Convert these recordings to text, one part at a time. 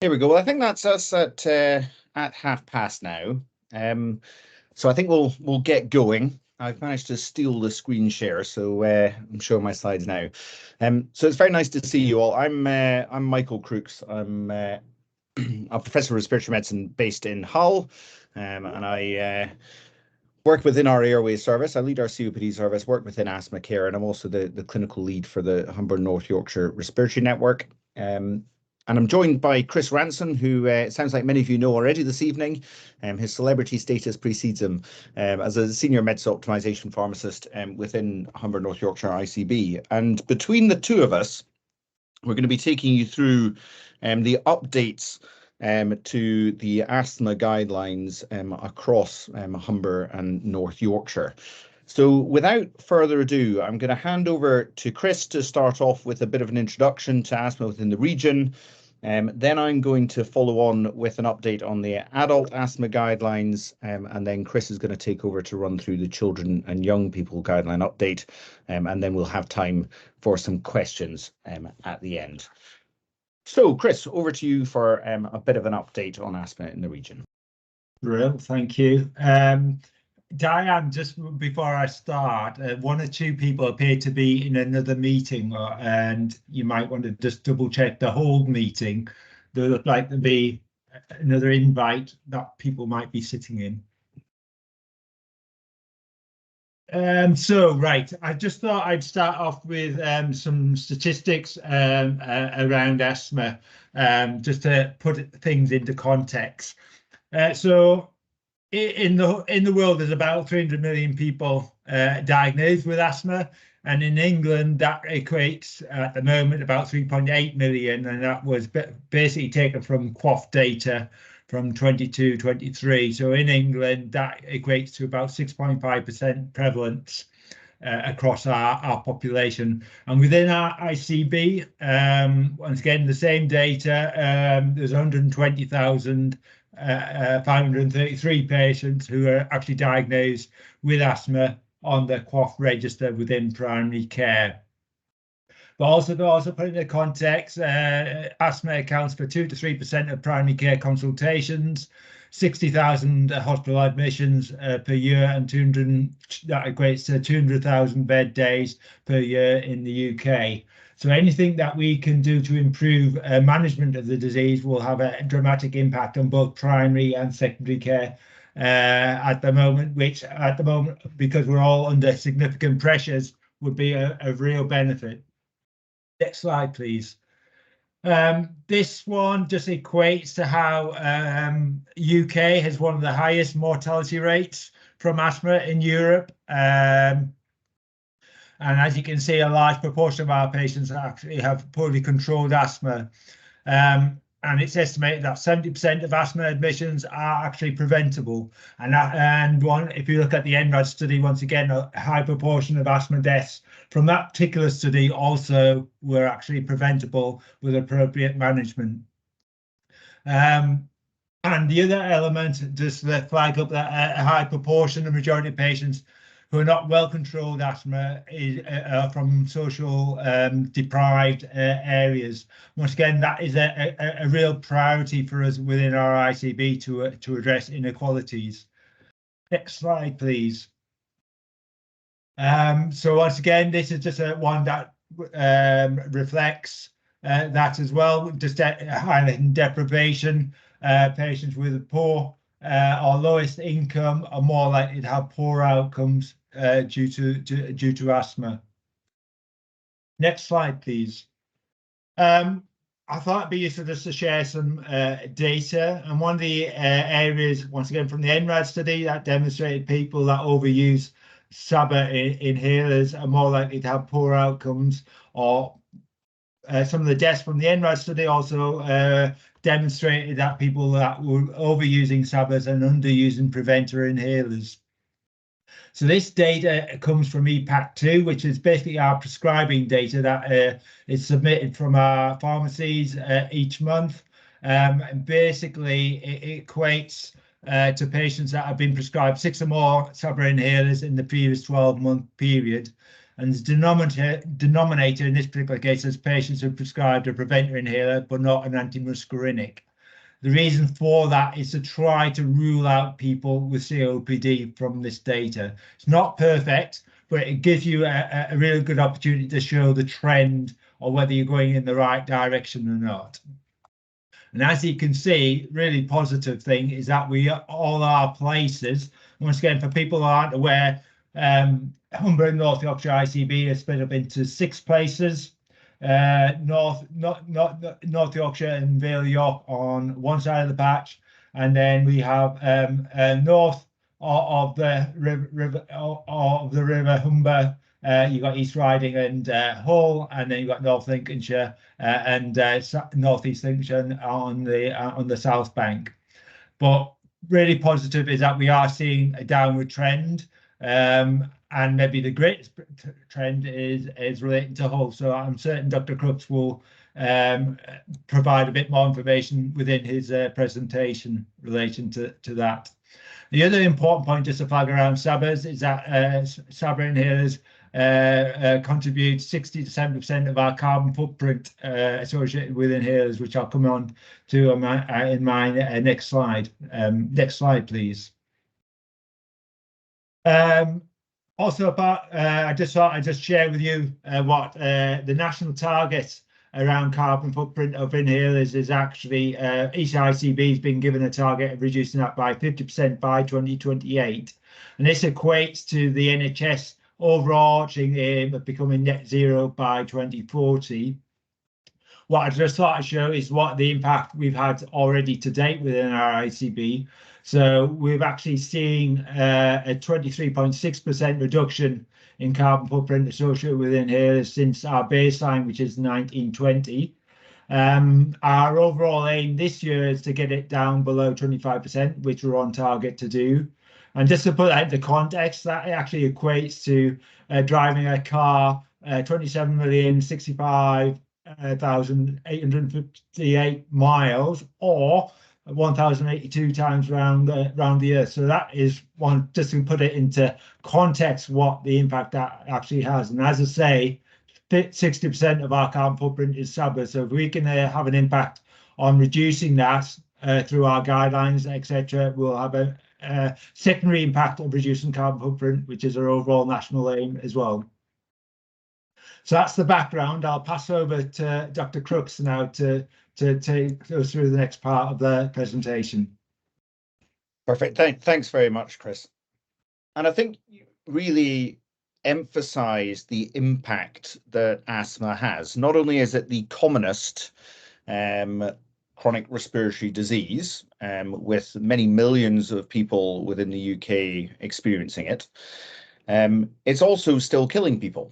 Here we go. Well, I think that's us at 1:30 now. So I think we'll get going. I've managed to steal the screen share, so I'm showing my slides now. So it's very nice to see you all. I'm Michael Crooks. I'm a professor of respiratory medicine based in Hull, and I work within our airway service. I lead our COPD service, work within asthma care, and I'm also the clinical lead for the Humber North Yorkshire Respiratory Network. And I'm joined by Chris Ranson, who it sounds like many of you know already this evening. His celebrity status precedes him as a senior medicine optimization pharmacist within Humber North Yorkshire ICB. And between the two of us, we're going to be taking you through the updates to the asthma guidelines across Humber and North Yorkshire. So without further ado, I'm going to hand over to Chris to start off with a bit of an introduction to asthma within the region. Then I'm going to follow on with an update on the adult asthma guidelines, and then Chris is going to take over to run through the children and young people guideline update, and then we'll have time for some questions at the end. So, Chris, over to you for a bit of an update on asthma in the region. Brilliant, thank you. Diane, just before I start, one or two people appear to be in another meeting, and you might want to just double check the whole meeting. There look like to be another invite that people might be sitting in. Right, I just thought I'd start off with some statistics around asthma, just to put things into context. So in the world, there's about 300 million people diagnosed with asthma, and in England that equates at the moment about 3.8 million, and that was basically taken from QOF data from 22-23. So in England that equates to about 6.5% prevalence across our population. And within our ICB, once again the same data, there's 120,533 patients who are actually diagnosed with asthma on the QOF register within primary care. But also put into context, asthma accounts for 2 to 3% of primary care consultations, 60,000 hospital admissions per year, and that equates to 200,000 bed days per year in the UK. So anything that we can do to improve management of the disease will have a dramatic impact on both primary and secondary care at the moment, which at the moment, because we're all under significant pressures, would be a real benefit. Next slide, please. This one just equates to how UK has one of the highest mortality rates from asthma in Europe. And as you can see, a large proportion of our patients actually have poorly controlled asthma. And it's estimated that 70% of asthma admissions are actually preventable. And if you look at the HNY study, once again, a high proportion of asthma deaths from that particular study also were actually preventable with appropriate management. And the other element, just to flag up that a high proportion, the majority of patients who are not well controlled asthma is from social deprived areas. Once again, that is a real priority for us within our ICB to address inequalities. Next slide, please. So once again, this is just one that reflects that as well, just highlighting deprivation. Patients with poor or lowest income are more likely to have poor outcomes due to asthma. Next slide, please. I thought it'd be useful just to share some data, and one of the areas, once again from the NRAD study, that demonstrated people that overuse SABA inhalers are more likely to have poor outcomes, or some of the deaths from the NRAD study also demonstrated that people that were overusing SABAs and underusing preventer inhalers. So this data comes from EPAC2, which is basically our prescribing data that is submitted from our pharmacies each month. And basically, it equates to patients that have been prescribed 6 or more SABA inhalers in the previous 12-month period. And the denominator in this particular case is patients who prescribed a preventer inhaler but not an antimuscarinic. The reason for that is to try to rule out people with COPD from this data. It's not perfect, but it gives you a really good opportunity to show the trend or whether you're going in the right direction or not. And as you can see, really positive thing is that we all our places, once again, for people who aren't aware, Humber and North Yorkshire ICB is split up into 6 places. North Yorkshire and Vale York on one side of the patch, and then we have north of the river Humber. You've got East Riding and Hull, and then you've got North Lincolnshire and North East Lincolnshire on the south bank. But really positive is that we are seeing a downward trend. And maybe the greatest trend is relating to Hull. So I'm certain Dr. Crooks will provide a bit more information within his presentation relation to that. The other important point just to flag around SABAs is that SABA inhalers contribute 60 to 70% of our carbon footprint associated with inhalers, which I'll come on to in my next slide. Next slide, please. Also, I just thought I'd just share with you what the national target around carbon footprint of inhalers is actually. Each ICB has been given a target of reducing that by 50% by 2028. And this equates to the NHS overarching aim of becoming net zero by 2040. What I just thought I'd show is what the impact we've had already to date within our ICB. So we've actually seen a 23.6% reduction in carbon footprint associated with inhalers since our baseline, which is 1920. Our overall aim this year is to get it down below 25%, which we're on target to do. And just to put that into context, that actually equates to driving a car 27,065,858 miles, or 1,082 times round the earth. So that is one, just to put it into context, what the impact that actually has. And as I say, 60% of our carbon footprint is SABA. So if we can have an impact on reducing that through our guidelines, etc., we'll have a secondary impact of reducing carbon footprint, which is our overall national aim as well. So that's the background. I'll pass over to Dr. Crooks now to take us through the next part of the presentation. Perfect. Thanks very much, Chris. And I think you really emphasize the impact that asthma has. Not only is it the commonest chronic respiratory disease, with many millions of people within the UK experiencing it, it's also still killing people.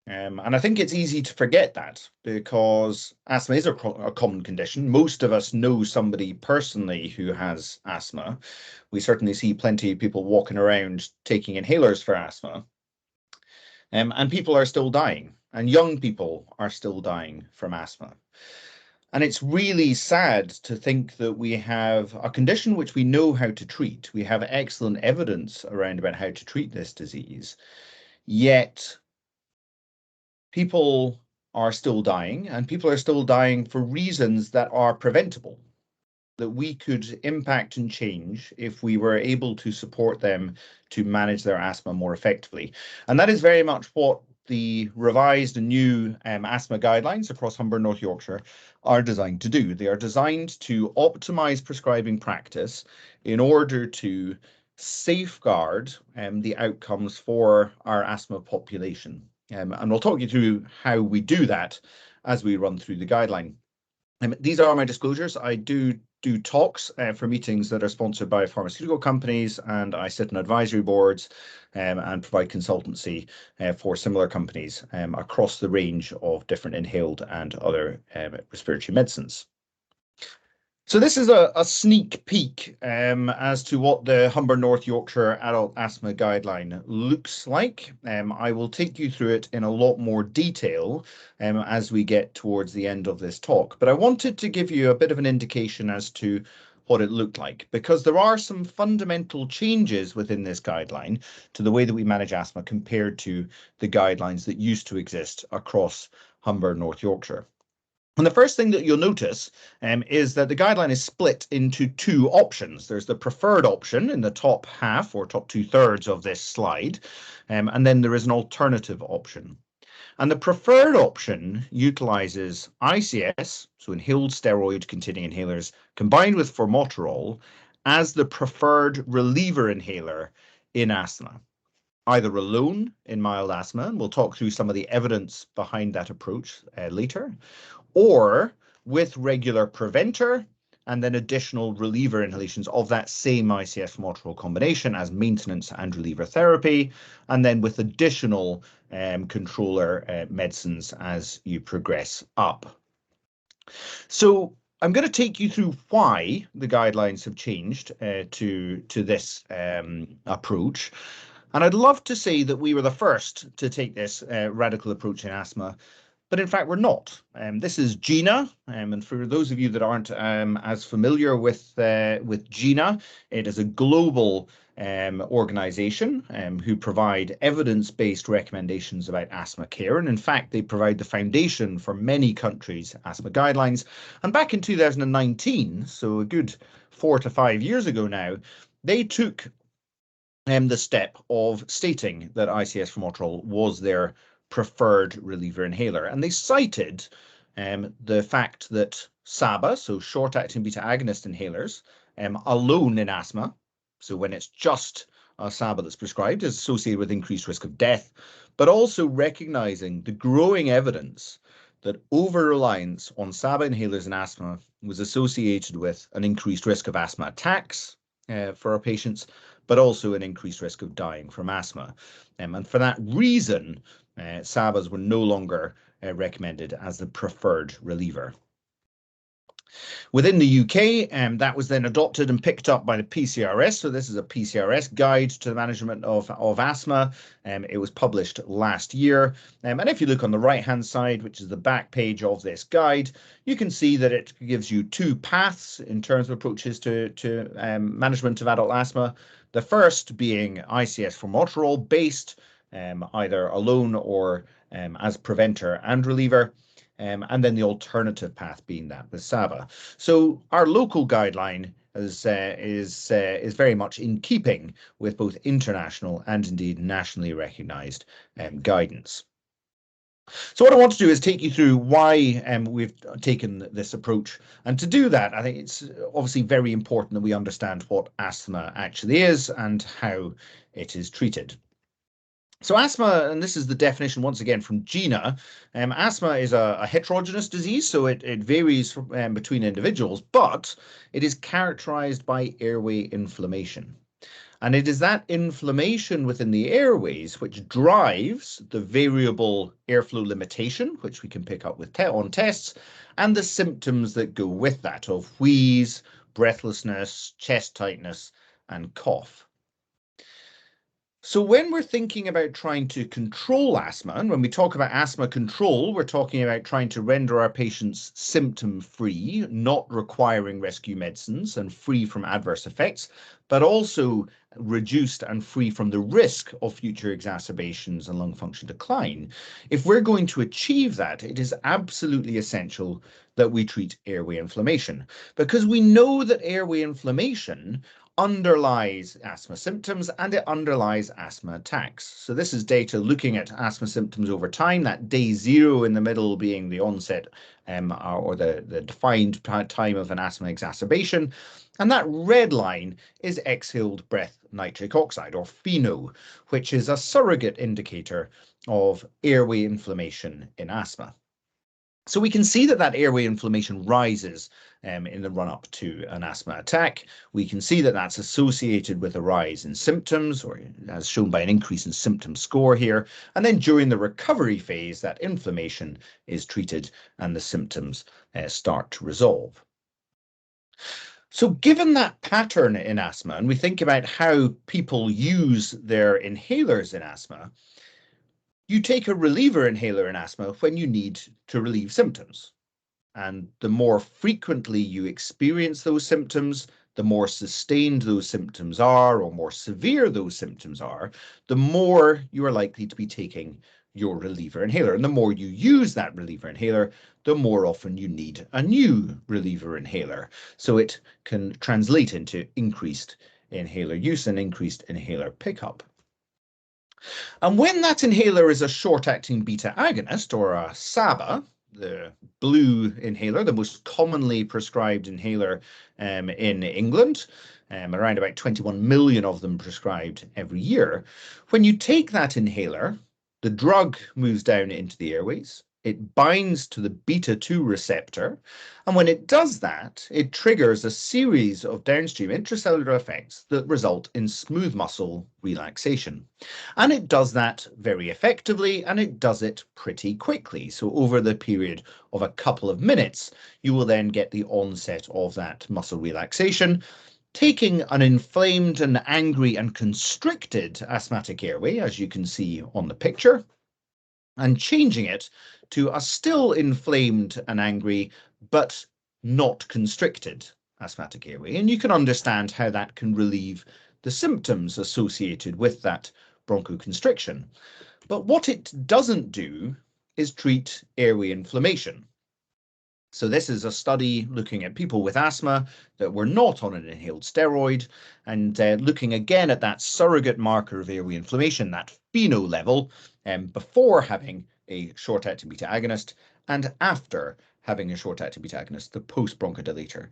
And I think it's easy to forget that, because asthma is a common condition. Most of us know somebody personally who has asthma. We certainly see plenty of people walking around taking inhalers for asthma. And people are still dying, and young people are still dying from asthma. And it's really sad to think that we have a condition which we know how to treat. We have excellent evidence around about how to treat this disease, yet people are still dying, and people are still dying for reasons that are preventable, that we could impact and change if we were able to support them to manage their asthma more effectively. And that is very much what the revised and new asthma guidelines across Humber and North Yorkshire are designed to do. They are designed to optimise prescribing practice in order to safeguard the outcomes for our asthma population. And we'll talk you through how we do that as we run through the guideline. These are my disclosures. I do talks for meetings that are sponsored by pharmaceutical companies, and I sit on advisory boards and provide consultancy for similar companies across the range of different inhaled and other respiratory medicines. So this is a sneak peek as to what the Humber North Yorkshire Adult Asthma Guideline looks like. I will take you through it in a lot more detail as we get towards the end of this talk. But I wanted to give you a bit of an indication as to what it looked like, because there are some fundamental changes within this guideline to the way that we manage asthma compared to the guidelines that used to exist across Humber North Yorkshire. And the first thing that you'll notice is that the guideline is split into two options. There's the preferred option in the top half or top 2/3 of this slide, and then there is an alternative option. And the preferred option utilizes ICS, so inhaled steroid-containing inhalers, combined with formoterol as the preferred reliever inhaler in asthma, either alone in mild asthma, and we'll talk through some of the evidence behind that approach later, or with regular preventer and then additional reliever inhalations of that same ICS formoterol combination as maintenance and reliever therapy, and then with additional controller medicines as you progress up. So I'm going to take you through why the guidelines have changed to this approach. And I'd love to say that we were the first to take this radical approach in asthma, but in fact, we're not. This is GINA, and for those of you that aren't as familiar with GINA, it is a global organization who provide evidence-based recommendations about asthma care, and in fact, they provide the foundation for many countries' asthma guidelines. And back in 2019, so a good 4 to 5 years ago now, they took the step of stating that ICS formoterol was their preferred reliever inhaler. And they cited the fact that SABA, so short-acting beta agonist inhalers, alone in asthma, so when it's just SABA that's prescribed, is associated with increased risk of death, but also recognizing the growing evidence that over-reliance on SABA inhalers in asthma was associated with an increased risk of asthma attacks for our patients, but also an increased risk of dying from asthma. And for that reason, SABAs were no longer recommended as the preferred reliever. Within the UK, that was then adopted and picked up by the PCRS. So this is a PCRS guide to the management of asthma. It was published last year. And if you look on the right-hand side, which is the back page of this guide, you can see that it gives you two paths in terms of approaches to management of adult asthma. The first being ICS formoterol based, either alone or as preventer and reliever. And then the alternative path being that with SABA. So our local guideline is very much in keeping with both international and indeed nationally recognised guidance. So what I want to do is take you through why we've taken this approach. And to do that, I think it's obviously very important that we understand what asthma actually is and how it is treated. So asthma, and this is the definition once again from GINA, asthma is a heterogeneous disease, so it varies between individuals, but it is characterized by airway inflammation. And it is that inflammation within the airways which drives the variable airflow limitation, which we can pick up with on tests, and the symptoms that go with that of wheeze, breathlessness, chest tightness, and cough. So when we're thinking about trying to control asthma, and when we talk about asthma control, we're talking about trying to render our patients symptom-free, not requiring rescue medicines and free from adverse effects, but also reduced and free from the risk of future exacerbations and lung function decline. If we're going to achieve that, it is absolutely essential that we treat airway inflammation, because we know that airway inflammation underlies asthma symptoms and it underlies asthma attacks. So this is data looking at asthma symptoms over time, that day 0 in the middle being the onset or the defined time of an asthma exacerbation. And that red line is exhaled breath nitric oxide, or FeNO, which is a surrogate indicator of airway inflammation in asthma. So we can see that airway inflammation rises in the run-up to an asthma attack. We can see that that's associated with a rise in symptoms, or as shown by an increase in symptom score here. And then during the recovery phase, that inflammation is treated and the symptoms start to resolve. So given that pattern in asthma, and we think about how people use their inhalers in asthma, you take a reliever inhaler in asthma when you need to relieve symptoms. And the more frequently you experience those symptoms, the more sustained those symptoms are, or more severe those symptoms are, the more you are likely to be taking your reliever inhaler. And the more you use that reliever inhaler, the more often you need a new reliever inhaler. So it can translate into increased inhaler use and increased inhaler pickup. And when that inhaler is a short-acting beta agonist, or a SABA, the blue inhaler, the most commonly prescribed inhaler in England, around about 21 million of them prescribed every year. When you take that inhaler, the drug moves down into the airways, it binds to the beta-2 receptor, and when it does that, it triggers a series of downstream intracellular effects that result in smooth muscle relaxation. And it does that very effectively, and it does it pretty quickly. So over the period of a couple of minutes, you will then get the onset of that muscle relaxation, taking an inflamed and angry and constricted asthmatic airway, as you can see on the picture, and changing it to a still inflamed and angry, but not constricted asthmatic airway. And you can understand how that can relieve the symptoms associated with that bronchoconstriction. But what it doesn't do is treat airway inflammation. So this is a study looking at people with asthma that were not on an inhaled steroid, and looking again at that surrogate marker of airway inflammation, that FeNO level, before having a short-acting beta agonist and after having a short-acting beta agonist, the post-bronchodilator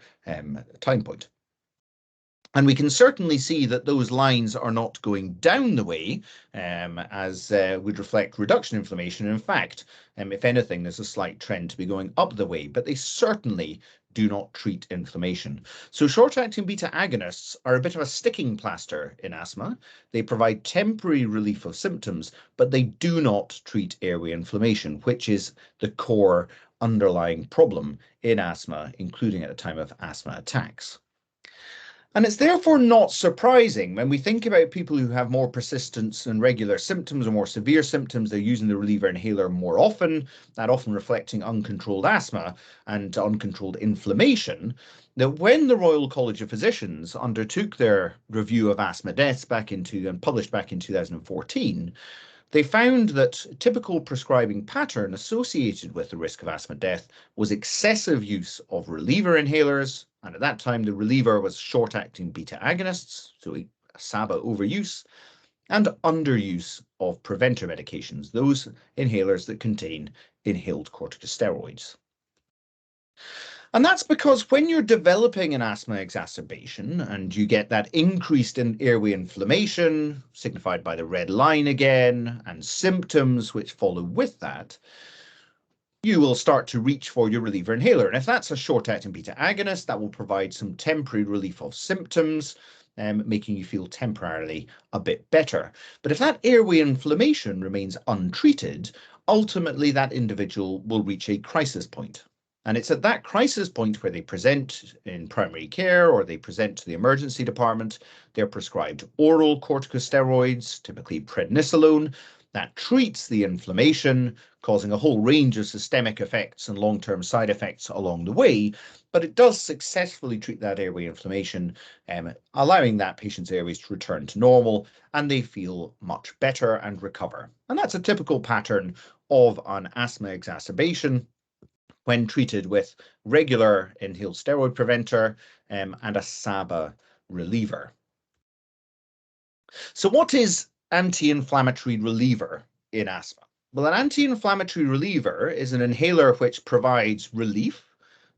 time point. And we can certainly see that those lines are not going down the way, as would reflect reduction in inflammation. In fact, if anything, there's a slight trend to be going up the way, but they certainly do not treat inflammation. So short-acting beta agonists are a bit of a sticking plaster in asthma. They provide temporary relief of symptoms, but they do not treat airway inflammation, which is the core underlying problem in asthma, including at the time of asthma attacks. And it's therefore not surprising when we think about people who have more persistent and regular symptoms or more severe symptoms, they're using the reliever inhaler more often, that often reflecting uncontrolled asthma and uncontrolled inflammation, that when the Royal College of Physicians undertook their review of asthma deaths and published back in 2014, they found that typical prescribing pattern associated with the risk of asthma death was excessive use of reliever inhalers, and at that time the reliever was short-acting beta agonists, so a SABA overuse, and underuse of preventer medications, those inhalers that contain inhaled corticosteroids. And that's because when you're developing an asthma exacerbation and you get that increased in airway inflammation, signified by the red line again, and symptoms which follow with that, you will start to reach for your reliever inhaler. And if that's a short-acting beta agonist, that will provide some temporary relief of symptoms, making you feel temporarily a bit better. But if that airway inflammation remains untreated, ultimately that individual will reach a crisis point. And it's at that crisis point where they present in primary care or they present to the emergency department. They're prescribed oral corticosteroids, typically prednisolone, that treats the inflammation, causing a whole range of systemic effects and long-term side effects along the way. But it does successfully treat that airway inflammation, allowing that patient's airways to return to normal, and they feel much better and recover. And that's a typical pattern of an asthma exacerbation when treated with regular inhaled steroid preventer and a SABA reliever. So what is anti-inflammatory reliever in asthma? Well, an anti-inflammatory reliever is an inhaler which provides relief,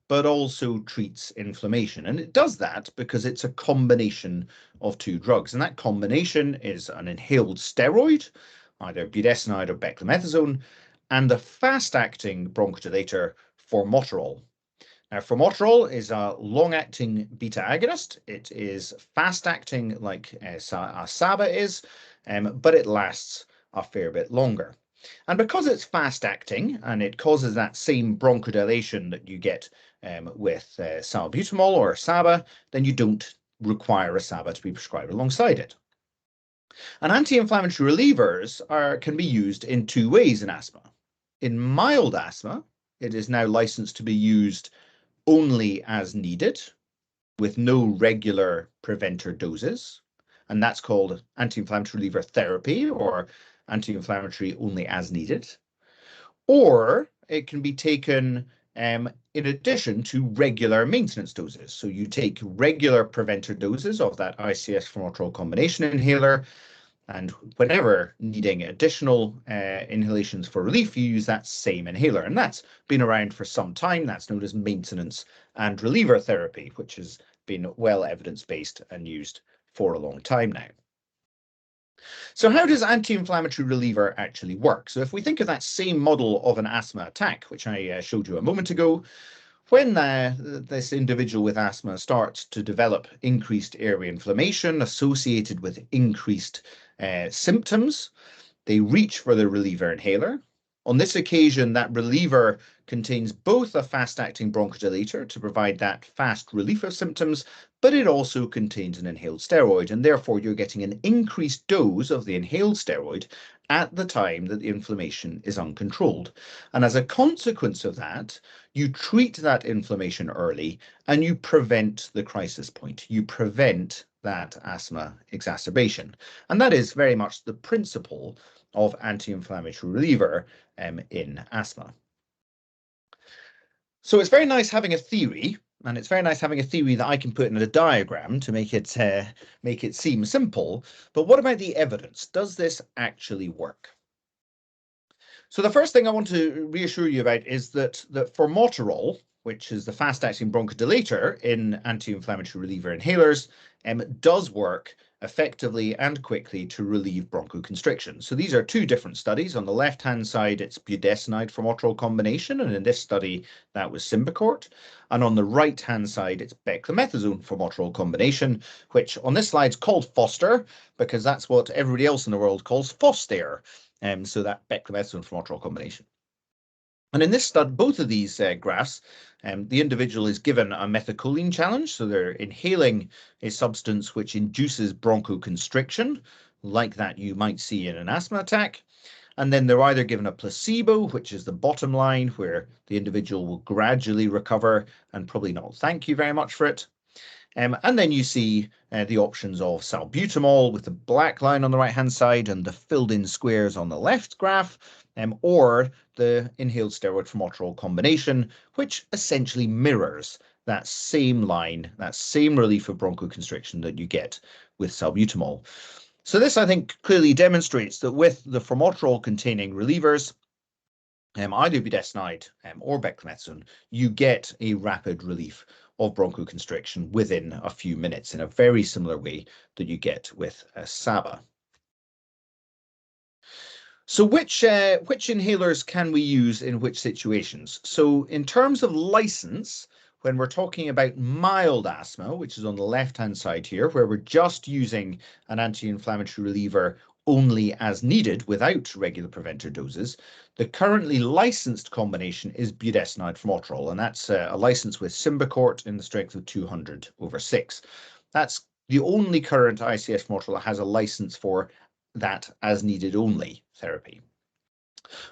but also treats inflammation. And it does that because it's a combination of two drugs. And that combination is an inhaled steroid, either budesonide or beclomethasone, and a fast-acting bronchodilator, formoterol. Now, formoterol is a long-acting beta agonist. It is fast-acting like a SABA is, but it lasts a fair bit longer. And because it's fast-acting and it causes that same bronchodilation that you get with salbutamol or SABA, then you don't require a SABA to be prescribed alongside it. And anti-inflammatory relievers can be used in two ways in asthma. In mild asthma, it is now licensed to be used only as needed, with no regular preventer doses, and that's called anti-inflammatory reliever therapy, or anti-inflammatory only as needed, or it can be taken in addition to regular maintenance doses. So you take regular preventer doses of that ICS formoterol combination inhaler, and whenever needing additional inhalations for relief, you use that same inhaler. And that's been around for some time. That's known as maintenance and reliever therapy, which has been well evidence-based and used for a long time now. So how does anti-inflammatory reliever actually work? So if we think of that same model of an asthma attack, which I showed you a moment ago, when this individual with asthma starts to develop increased airway inflammation associated with increased symptoms, they reach for the reliever inhaler. On this occasion, that reliever contains both a fast-acting bronchodilator to provide that fast relief of symptoms, but it also contains an inhaled steroid, and therefore you're getting an increased dose of the inhaled steroid at the time that the inflammation is uncontrolled. And as a consequence of that, you treat that inflammation early and you prevent the crisis point. You prevent that asthma exacerbation. And that is very much the principle of anti-inflammatory reliever in asthma. So it's very nice having a theory, and it's very nice having a theory that I can put in a diagram to make it seem simple. But what about the evidence? Does this actually work? So the first thing I want to reassure you about is that formoterol, which is the fast-acting bronchodilator in anti-inflammatory reliever inhalers, does work effectively and quickly to relieve bronchoconstriction. So these are two different studies. On the left-hand side, it's budesonide formoterol combination, and in this study, that was Symbicort. And on the right-hand side, it's beclomethasone formoterol combination, which on this slide is called Foster, because that's what everybody else in the world calls Foster. So that beclomethasone formoterol combination. And in this study, both of these graphs, the individual is given a methacholine challenge. So they're inhaling a substance which induces bronchoconstriction, like that you might see in an asthma attack. And then they're either given a placebo, which is the bottom line, where the individual will gradually recover and probably not thank you very much for it. And then you see the options of salbutamol with the black line on the right-hand side and the filled-in squares on the left graph, or the inhaled steroid formoterol combination, which essentially mirrors that same line, that same relief of bronchoconstriction that you get with salbutamol. So this, I think, clearly demonstrates that with the formoterol-containing relievers, either budesonide or beclomethasone, you get a rapid relief of bronchoconstriction within a few minutes in a very similar way that you get with SABA. So which inhalers can we use in which situations? So in terms of license, when we're talking about mild asthma, which is on the left-hand side here, where we're just using an anti-inflammatory reliever only as needed without regular preventer doses, the currently licensed combination is budesonide formoterol, and that's a license with Symbicort in the strength of 200/6. That's the only current ICS formoterol that has a license for that as needed only therapy.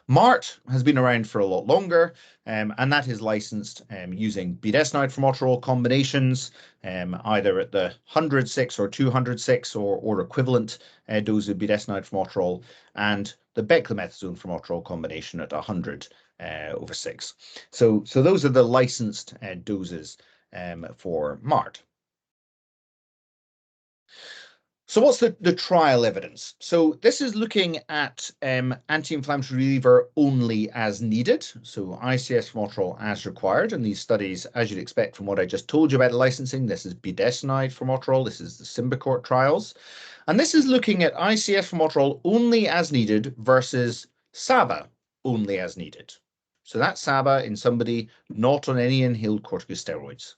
MART has been around for a lot longer, and that is licensed using budesonide formoterol combinations, either at the 100/6 or 200/6 or equivalent dose of budesonide formoterol, and the beclomethasone formoterol combination at 100/6. So those are the licensed doses for MART. So what's the trial evidence? So this is looking at anti-inflammatory reliever only as needed. So ICS formoterol as required. And these studies, as you'd expect from what I just told you about licensing, this is budesonide formoterol. This is the Symbicort trials. And this is looking at ICS formoterol only as needed versus SABA only as needed. So that's SABA in somebody not on any inhaled corticosteroids.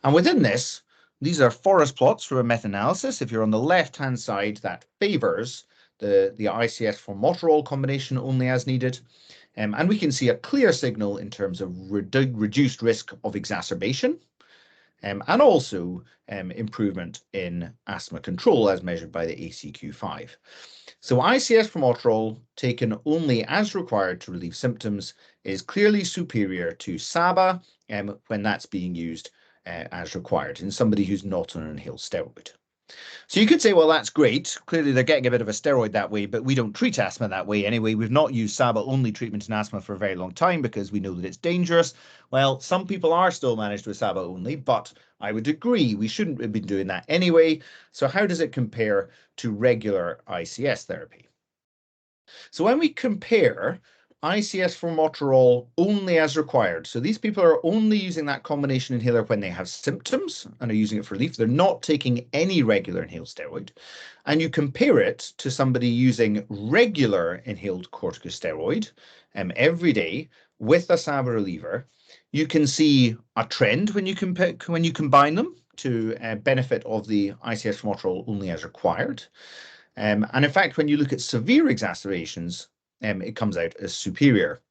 And within this, these are forest plots for a meta-analysis. If you're on the left-hand side, that favors the ICS formoterol combination only as needed. And we can see a clear signal in terms of reduced risk of exacerbation, and also improvement in asthma control as measured by the ACQ-5. So ICS formoterol taken only as required to relieve symptoms is clearly superior to SABA when that's being used as required in somebody who's not on an inhaled steroid. So you could say, well, that's great. Clearly, they're getting a bit of a steroid that way, but we don't treat asthma that way anyway. We've not used SABA-only treatment in asthma for a very long time because we know that it's dangerous. Well, some people are still managed with SABA-only, but I would agree we shouldn't have been doing that anyway. So how does it compare to regular ICS therapy? So when we compare ICS formoterol only as required, so these people are only using that combination inhaler when they have symptoms and are using it for relief. They're not taking any regular inhaled steroid. And you compare it to somebody using regular inhaled corticosteroid every day with a SABA reliever. You can see a trend when you combine them to benefit of the ICS formoterol only as required. And in fact, when you look at severe exacerbations, it comes out as superior.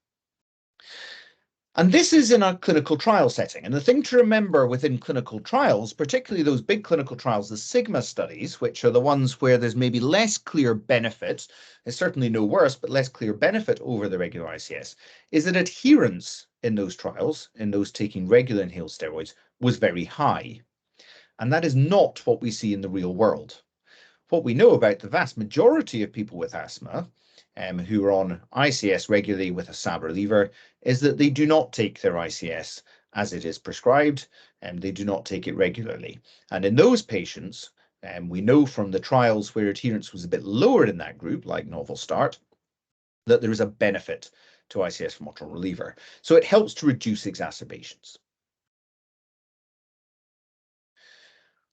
And this is in a clinical trial setting. And the thing to remember within clinical trials, particularly those big clinical trials, the Sigma studies, which are the ones where there's maybe less clear benefit, it's certainly no worse, but less clear benefit over the regular ICS, is that adherence in those trials, in those taking regular inhaled steroids, was very high. And that is not what we see in the real world. What we know about the vast majority of people with asthma who are on ICS regularly with a SABA reliever is that they do not take their ICS as it is prescribed, and they do not take it regularly. And in those patients, we know from the trials where adherence was a bit lower in that group, like Novel Start, that there is a benefit to ICS formoterol reliever. So it helps to reduce exacerbations.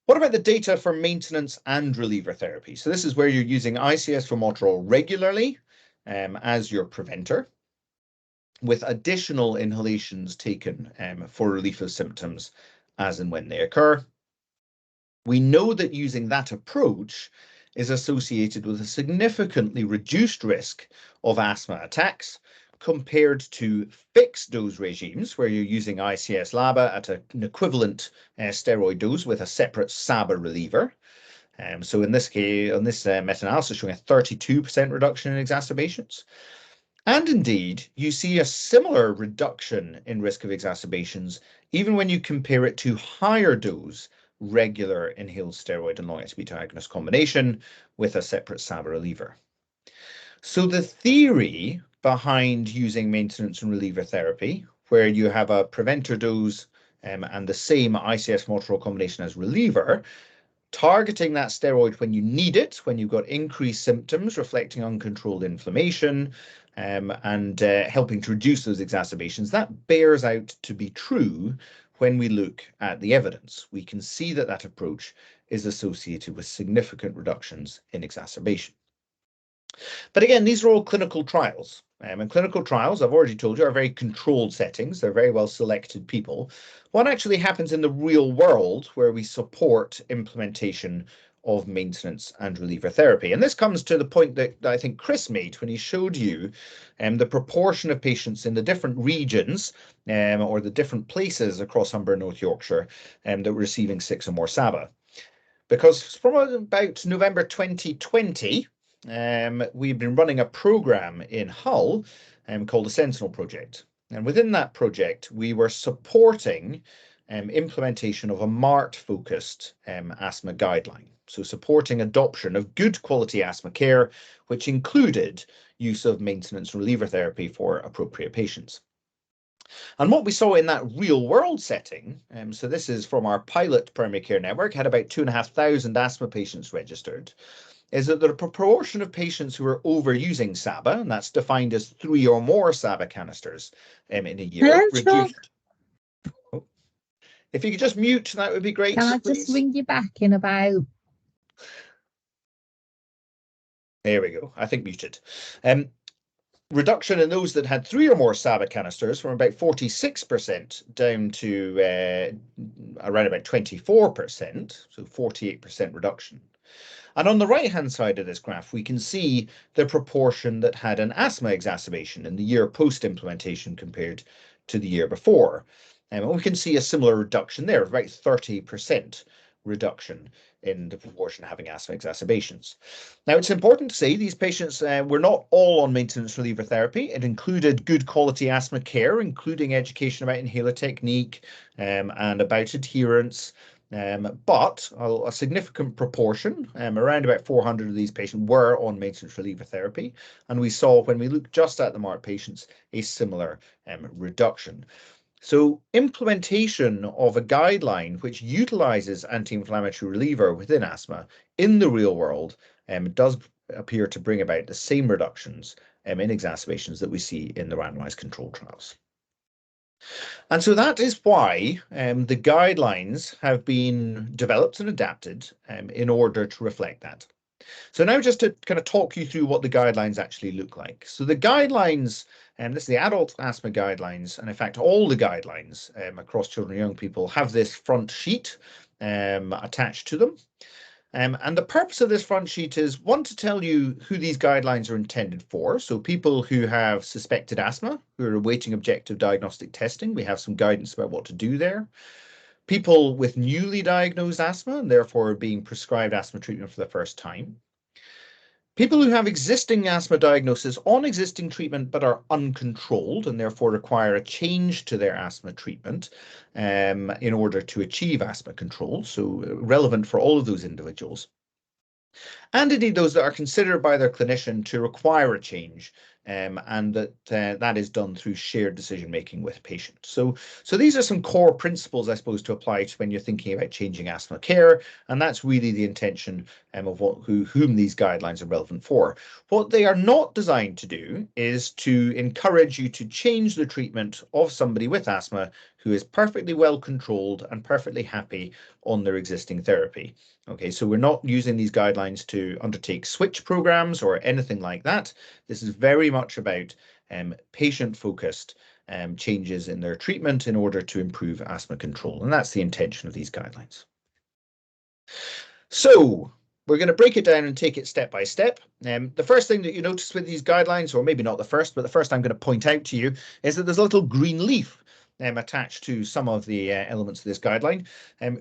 What about the data for maintenance and reliever therapy? So this is where you're using ICS formoterol regularly as your preventer, with additional inhalations taken for relief of symptoms as and when they occur. We know that using that approach is associated with a significantly reduced risk of asthma attacks compared to fixed dose regimes where you're using ICS LABA at an equivalent steroid dose with a separate SABA reliever. So in this case, on this meta-analysis showing a 32% reduction in exacerbations. And indeed, you see a similar reduction in risk of exacerbations, even when you compare it to higher dose regular inhaled steroid and long-acting beta agonist combination with a separate SABA reliever. So the theory behind using maintenance and reliever therapy, where you have a preventer dose and the same ICS formoterol combination as reliever, targeting that steroid when you need it, when you've got increased symptoms reflecting uncontrolled inflammation, and helping to reduce those exacerbations, that bears out to be true when we look at the evidence. We can see that that approach is associated with significant reductions in exacerbation. But again, these are all clinical trials. And clinical trials, I've already told you, are very controlled settings. They're very well selected people. What actually happens in the real world where we support implementation of maintenance and reliever therapy? And this comes to the point that I think Chris made when he showed you the proportion of patients in the different regions or the different places across Humber and North Yorkshire that were receiving 6 or more SABA. Because from about November 2020, we've been running a program in Hull called the Sentinel Project. And within that project, we were supporting implementation of a MART-focused asthma guideline. So supporting adoption of good quality asthma care, which included use of maintenance reliever therapy for appropriate patients. And what we saw in that real world setting, so this is from our pilot primary care network, had about 2,500 asthma patients registered, is that the proportion of patients who are overusing SABA, and that's defined as 3 or more SABA canisters in a year, reduced. Oh, if you could just mute, that would be great. Can I just ring you back in about... There we go. I think muted. Reduction in those that had 3 or more SABA canisters from about 46% down to around about 24%, so 48% reduction. And on the right-hand side of this graph, we can see the proportion that had an asthma exacerbation in the year post-implementation compared to the year before. And we can see a similar reduction there, about 30% reduction in the proportion having asthma exacerbations. Now, it's important to say these patients were not all on maintenance reliever therapy. It included good quality asthma care, including education about inhaler technique and about adherence. but a significant proportion, around about 400 of these patients, were on maintenance reliever therapy. And we saw, when we looked just at the MART patients, a similar reduction. So implementation of a guideline which utilizes anti-inflammatory reliever within asthma in the real world does appear to bring about the same reductions in exacerbations that we see in the randomized controlled trials. And so that is why the guidelines have been developed and adapted in order to reflect that. So now just to kind of talk you through what the guidelines actually look like. So the guidelines, and this is the adult asthma guidelines, and in fact all the guidelines across children and young people have this front sheet attached to them. And the purpose of this front sheet is, one, to tell you who these guidelines are intended for. So people who have suspected asthma, who are awaiting objective diagnostic testing, we have some guidance about what to do there. People with newly diagnosed asthma and therefore being prescribed asthma treatment for the first time. People who have existing asthma diagnosis on existing treatment but are uncontrolled and therefore require a change to their asthma treatment in order to achieve asthma control, so relevant for all of those individuals. And indeed those that are considered by their clinician to require a change, and that is done through shared decision-making with patients. So these are some core principles, I suppose, to apply to when you're thinking about changing asthma care, and that's really the intention of whom these guidelines are relevant for. What they are not designed to do is to encourage you to change the treatment of somebody with asthma who is perfectly well controlled and perfectly happy on their existing therapy. Okay, so we're not using these guidelines to undertake switch programs or anything like that. This is very much about patient-focused changes in their treatment in order to improve asthma control, and that's the intention of these guidelines. So we're going to break it down and take it step by step. The first thing that you notice with these guidelines, or maybe not the first, but the first I'm going to point out to you, is that there's a little green leaf attached to some of the elements of this guideline.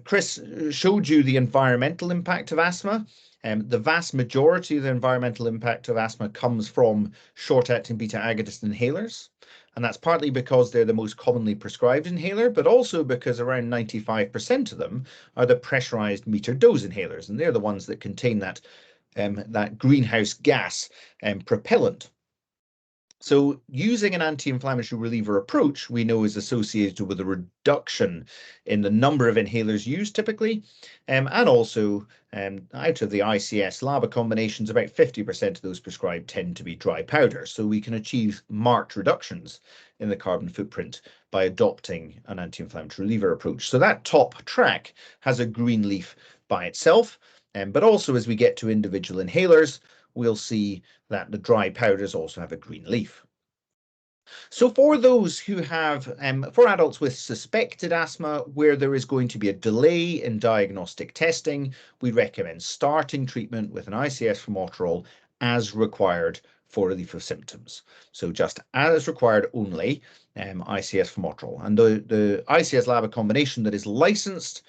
Chris showed you the environmental impact of asthma. The vast majority of the environmental impact of asthma comes from short-acting beta-agonist inhalers. And that's partly because they're the most commonly prescribed inhaler, but also because around 95% of them are the pressurized meter dose inhalers, and they're the ones that contain that greenhouse gas propellant. So using an anti-inflammatory reliever approach, we know, is associated with a reduction in the number of inhalers used typically, and also out of the ICS LABA combinations, about 50% of those prescribed tend to be dry powder. So we can achieve marked reductions in the carbon footprint by adopting an anti-inflammatory reliever approach. So that top track has a green leaf by itself, but also as we get to individual inhalers, we'll see that the dry powders also have a green leaf. So for those who have, for adults with suspected asthma, where there is going to be a delay in diagnostic testing, we recommend starting treatment with an ICS formoterol as required for relief of symptoms. So just as required only, ICS formoterol. And the ICS LABA combination that is licensed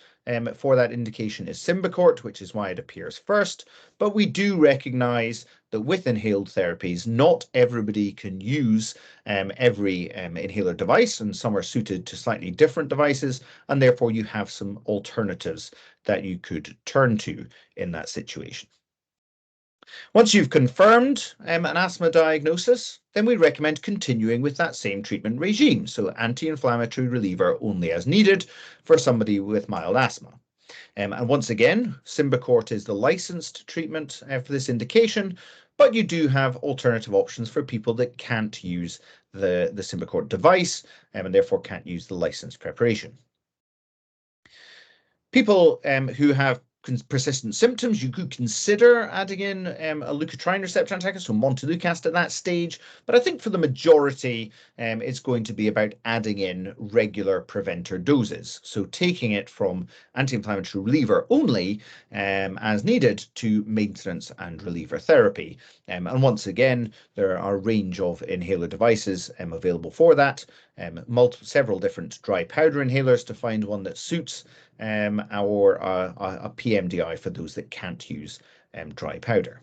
for that indication is Symbicort, which is why it appears first. But we do recognize that with inhaled therapies, not everybody can use every inhaler device, and some are suited to slightly different devices, and therefore you have some alternatives that you could turn to in that situation. Once you've confirmed an asthma diagnosis, then we recommend continuing with that same treatment regime, so anti-inflammatory reliever only as needed for somebody with mild asthma. And once again, Symbicort is the licensed treatment for this indication, but you do have alternative options for people that can't use the Symbicort device and therefore can't use the licensed preparation. People who have persistent symptoms, you could consider adding in a leukotriene receptor antagonist, so montelukast at that stage. But I think for the majority, it's going to be about adding in regular preventer doses. So taking it from anti-inflammatory reliever only as needed to maintenance and reliever therapy. And once again, there are a range of inhaler devices available for that. Several different dry powder inhalers to find one that suits, or a PMDI for those that can't use dry powder.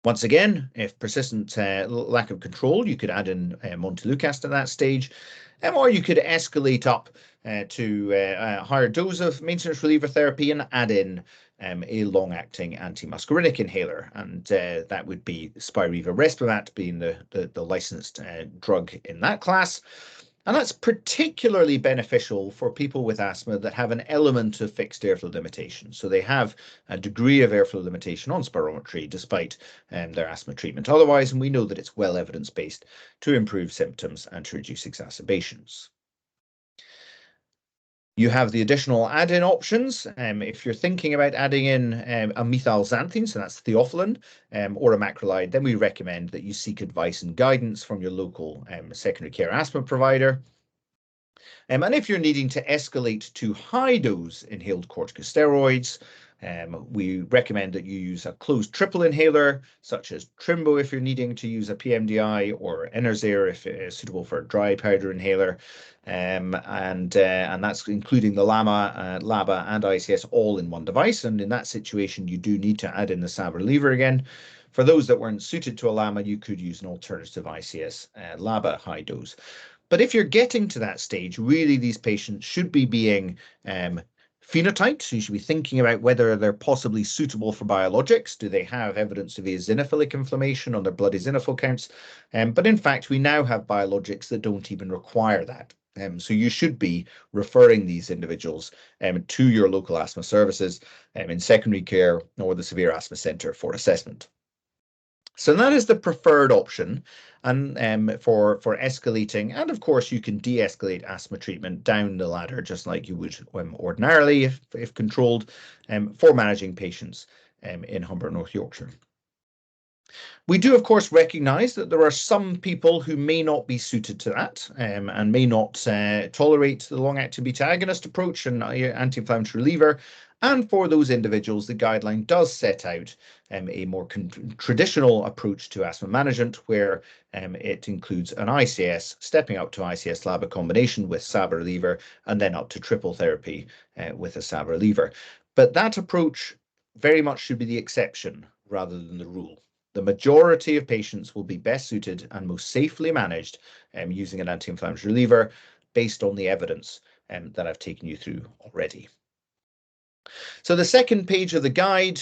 Once again, if persistent lack of control, you could add in montelukast at that stage, or you could escalate up to a higher dose of maintenance reliever therapy and add in a long-acting antimuscarinic inhaler, and that would be Spiriva Respimat being the licensed drug in that class. And that's particularly beneficial for people with asthma that have an element of fixed airflow limitation. So they have a degree of airflow limitation on spirometry despite their asthma treatment otherwise, and we know that it's well evidence-based to improve symptoms and to reduce exacerbations. You have the additional add-in options. If you're thinking about adding in a methylxanthine, so that's theophylline, or a macrolide, then we recommend that you seek advice and guidance from your local secondary care asthma provider. And if you're needing to escalate to high-dose inhaled corticosteroids, we recommend that you use a closed triple inhaler, such as Trimbo if you're needing to use a PMDI, or Enerzair if it is suitable for a dry powder inhaler. And that's including the LAMA, LABA, and ICS all in one device. And in that situation, you do need to add in the SAB reliever again. For those that weren't suited to a LAMA, you could use an alternative ICS LABA high dose. But if you're getting to that stage, really these patients should be being phenotyped. So you should be thinking about whether they're possibly suitable for biologics. Do they have evidence of eosinophilic inflammation on their blood eosinophil counts? But in fact, we now have biologics that don't even require that. So you should be referring these individuals to your local asthma services in secondary care or the severe asthma centre for assessment. So that is the preferred option, and for escalating, and of course you can de-escalate asthma treatment down the ladder just like you would ordinarily if controlled, for managing patients in Humber, North Yorkshire. We do, of course, recognise that there are some people who may not be suited to that and may not tolerate the long-acting beta agonist approach and anti-inflammatory reliever. And for those individuals, the guideline does set out a more traditional approach to asthma management, where it includes an ICS, stepping up to ICS LABA combination with SABA reliever, and then up to triple therapy with a SABA reliever. But that approach very much should be the exception rather than the rule. The majority of patients will be best suited and most safely managed using an anti-inflammatory reliever based on the evidence that I've taken you through already. So the second page of the guide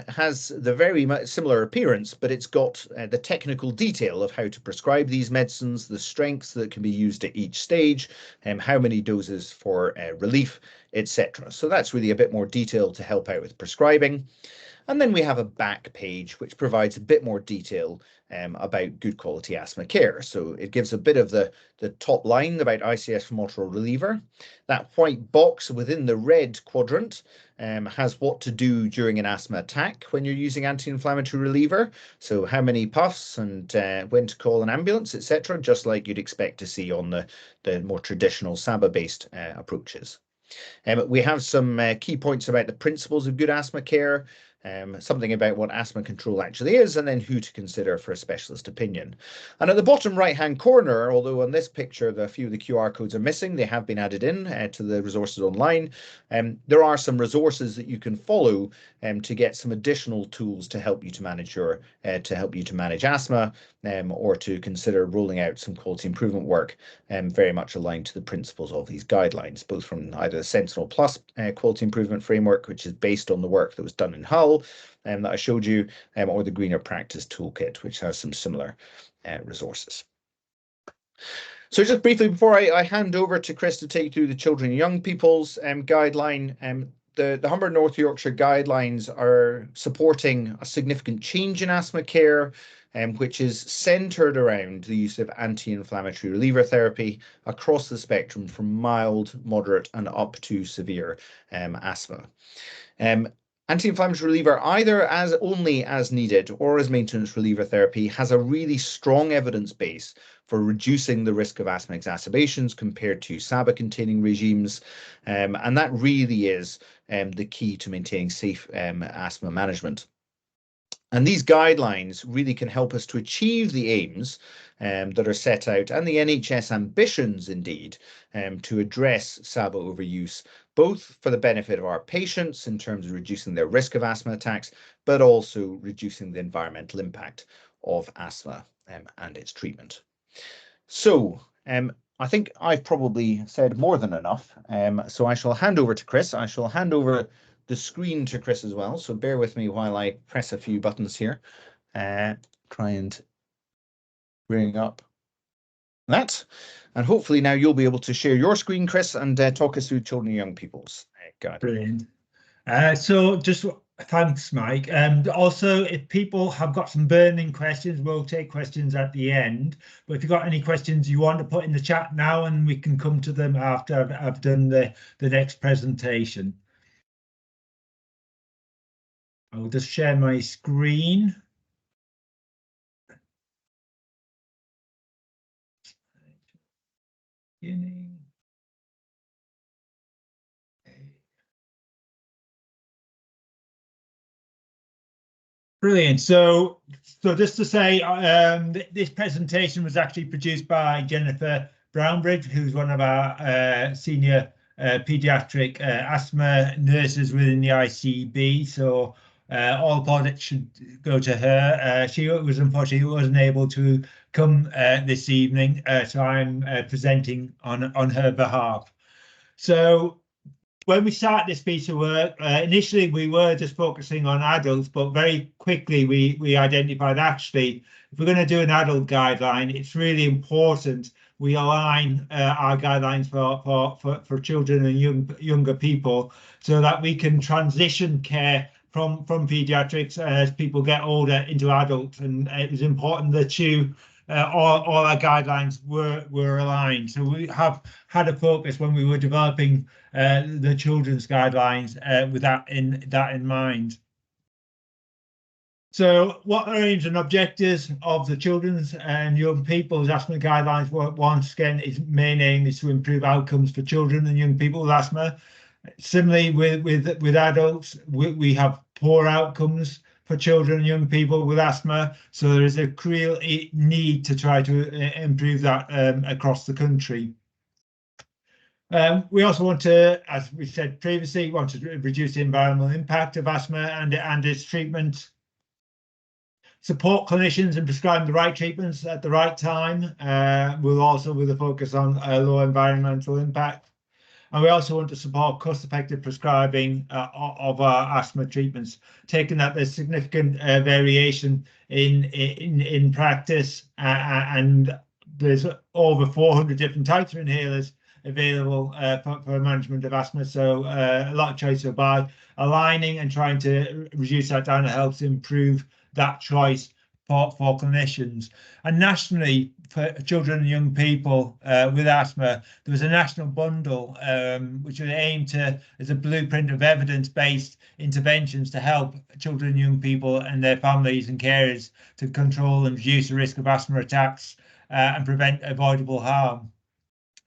has the very similar appearance, but it's got the technical detail of how to prescribe these medicines, the strengths that can be used at each stage, how many doses for relief, etc. So that's really a bit more detail to help out with prescribing. And then we have a back page which provides a bit more detail about good quality asthma care. So it gives a bit of the top line about ICS formoterol reliever. That white box within the red quadrant has what to do during an asthma attack when you're using anti-inflammatory reliever. So how many puffs and when to call an ambulance, etc., just like you'd expect to see on the more traditional SABA-based approaches. We have some key points about the principles of good asthma care, something about what asthma control actually is, and then who to consider for a specialist opinion. And at the bottom right-hand corner, although on this picture a few of the QR codes are missing, they have been added in to the resources online. There are some resources that you can follow to get some additional tools to help you to manage asthma, or to consider rolling out some quality improvement work, very much aligned to the principles of these guidelines, both from either the Sentinel Plus quality improvement framework, which is based on the work that was done in Hull that I showed you, or the Greener Practice Toolkit, which has some similar resources. So just briefly, before I hand over to Chris to take you through the children and young people's guideline, the Humber North Yorkshire guidelines are supporting a significant change in asthma care, which is centred around the use of anti-inflammatory reliever therapy across the spectrum from mild, moderate, and up to severe asthma. Anti-inflammatory reliever, either as only as needed or as maintenance reliever therapy, has a really strong evidence base for reducing the risk of asthma exacerbations compared to SABA-containing regimes, and that really is the key to maintaining safe asthma management. And these guidelines really can help us to achieve the aims that are set out, and the NHS ambitions indeed, to address SABA overuse both for the benefit of our patients in terms of reducing their risk of asthma attacks, but also reducing the environmental impact of asthma and its treatment. So I think I've probably said more than enough. So I shall hand over to Chris. I shall hand over the screen to Chris as well. So bear with me while I press a few buttons here. Try and bring up that. And hopefully now you'll be able to share your screen, Chris, and talk us through children and young people's guide. Brilliant. So just thanks, Mike. And also, if people have got some burning questions, we'll take questions at the end. But if you've got any questions you want to put in the chat now, and we can come to them after I've done the next presentation. I'll just share my screen. Brilliant. So just to say, this presentation was actually produced by Jennifer Brownbridge, who's one of our senior pediatric asthma nurses within the ICB. So all plaudits should go to her. She was unfortunately wasn't able to come this evening, so I'm presenting on her behalf. So when we started this piece of work, initially we were just focusing on adults, but very quickly we identified actually, if we're going to do an adult guideline, it's really important we align our guidelines for children and younger people so that we can transition care from pediatrics as people get older into adults. And it was important that all our guidelines were aligned. So we have had a focus when we were developing the children's guidelines with that in mind. So what are aims and objectives of the children's and young people's asthma guidelines? Once again, its main aim is to improve outcomes for children and young people with asthma. Similarly, with adults, we have poor outcomes for children and young people with asthma. So there is a real need to try to improve that across the country. We also want to, as we said previously, want to reduce the environmental impact of asthma and its treatment. Support clinicians in prescribing the right treatments at the right time, with a focus on low environmental impact. And we also want to support cost-effective prescribing of our asthma treatments, taking that there's significant variation in practice, and there's over 400 different types of inhalers available for management of asthma. So a lot of choice. So by aligning and trying to reduce that down, it helps improve that choice for clinicians. And nationally, for children and young people with asthma, there was a national bundle which was aimed to as a blueprint of evidence-based interventions to help children and young people and their families and carers to control and reduce the risk of asthma attacks and prevent avoidable harm.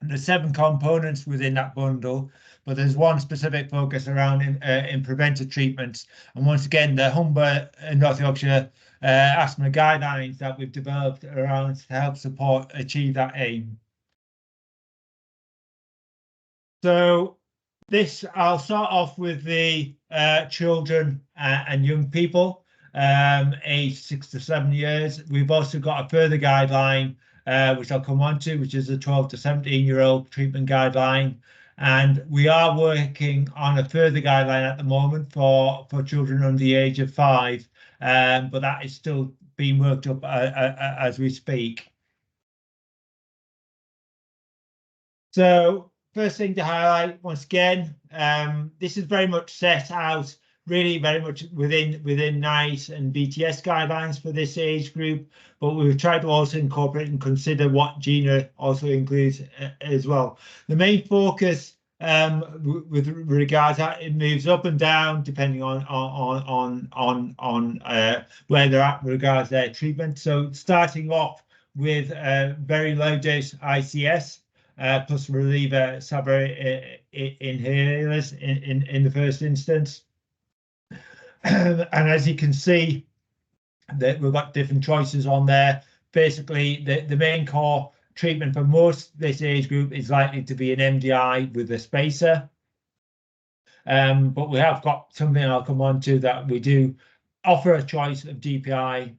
And there's 7 components within that bundle, but there's one specific focus around in preventive treatments. And once again, the Humber and North Yorkshire asthma guidelines that we've developed around to help support achieve that aim. So I'll start off with the children and young people aged 6 to 7 years. We've also got a further guideline which I'll come on to, which is a 12 to 17-year-old treatment guideline. And we are working on a further guideline at the moment for children under the age of 5, but that is still being worked up as we speak. So first thing to highlight, once again, this is very much set out really very much within NICE and BTS guidelines for this age group, but we've tried to also incorporate and consider what GINA also includes as well. The main focus with regards to it moves up and down depending on where they're at with regards to their treatment. So starting off with very low dose ICS plus reliever Sabra inhalers in the first instance. And as you can see, that we've got different choices on there. Basically, the main core treatment for most this age group is likely to be an MDI with a spacer. But we have got something I'll come on to, that we do offer a choice of DPI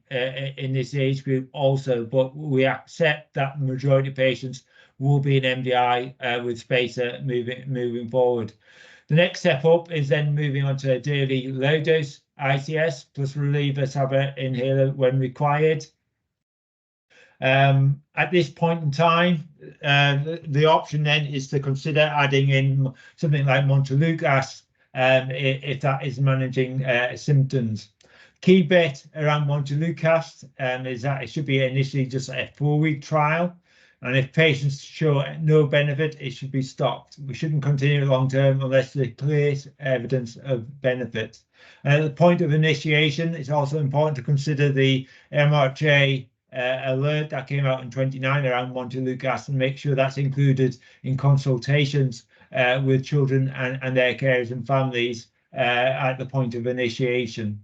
in this age group also, but we accept that the majority of patients will be an MDI with spacer moving forward. The next step up is then moving on to daily low dose ICS plus reliever SABA inhaler when required. At this point in time, the option then is to consider adding in something like montelukast if that is managing symptoms. Key bit around montelukast is that it should be initially just a 4-week trial, and if patients show no benefit, it should be stopped. We shouldn't continue long term unless there's clear evidence of benefit. At the point of initiation, it's also important to consider the MRHA alert that came out in 29 around montelukast, and make sure that's included in consultations with children and their carers and families at the point of initiation.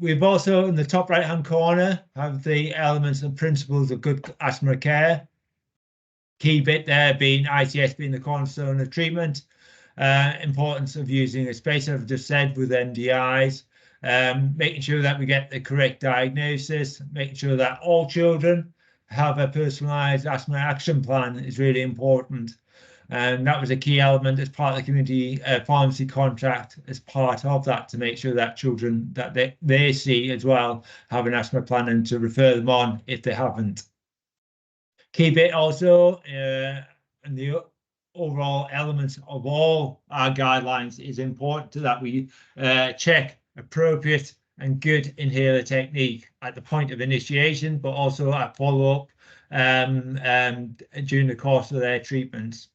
We've also, in the top right hand corner, have the elements and principles of good asthma care. Key bit there being ICS being the cornerstone of treatment. Importance of using a spacer, I've just said, with MDIs. Making sure that we get the correct diagnosis, making sure that all children have a personalised asthma action plan is really important. And that was a key element as part of the community pharmacy contract, as part of that, to make sure that children that they see as well have an asthma plan, and to refer them on if they haven't. Key bit also, and the overall elements of all our guidelines is important to that we check appropriate and good inhaler technique at the point of initiation, but also at follow-up during the course of their treatments.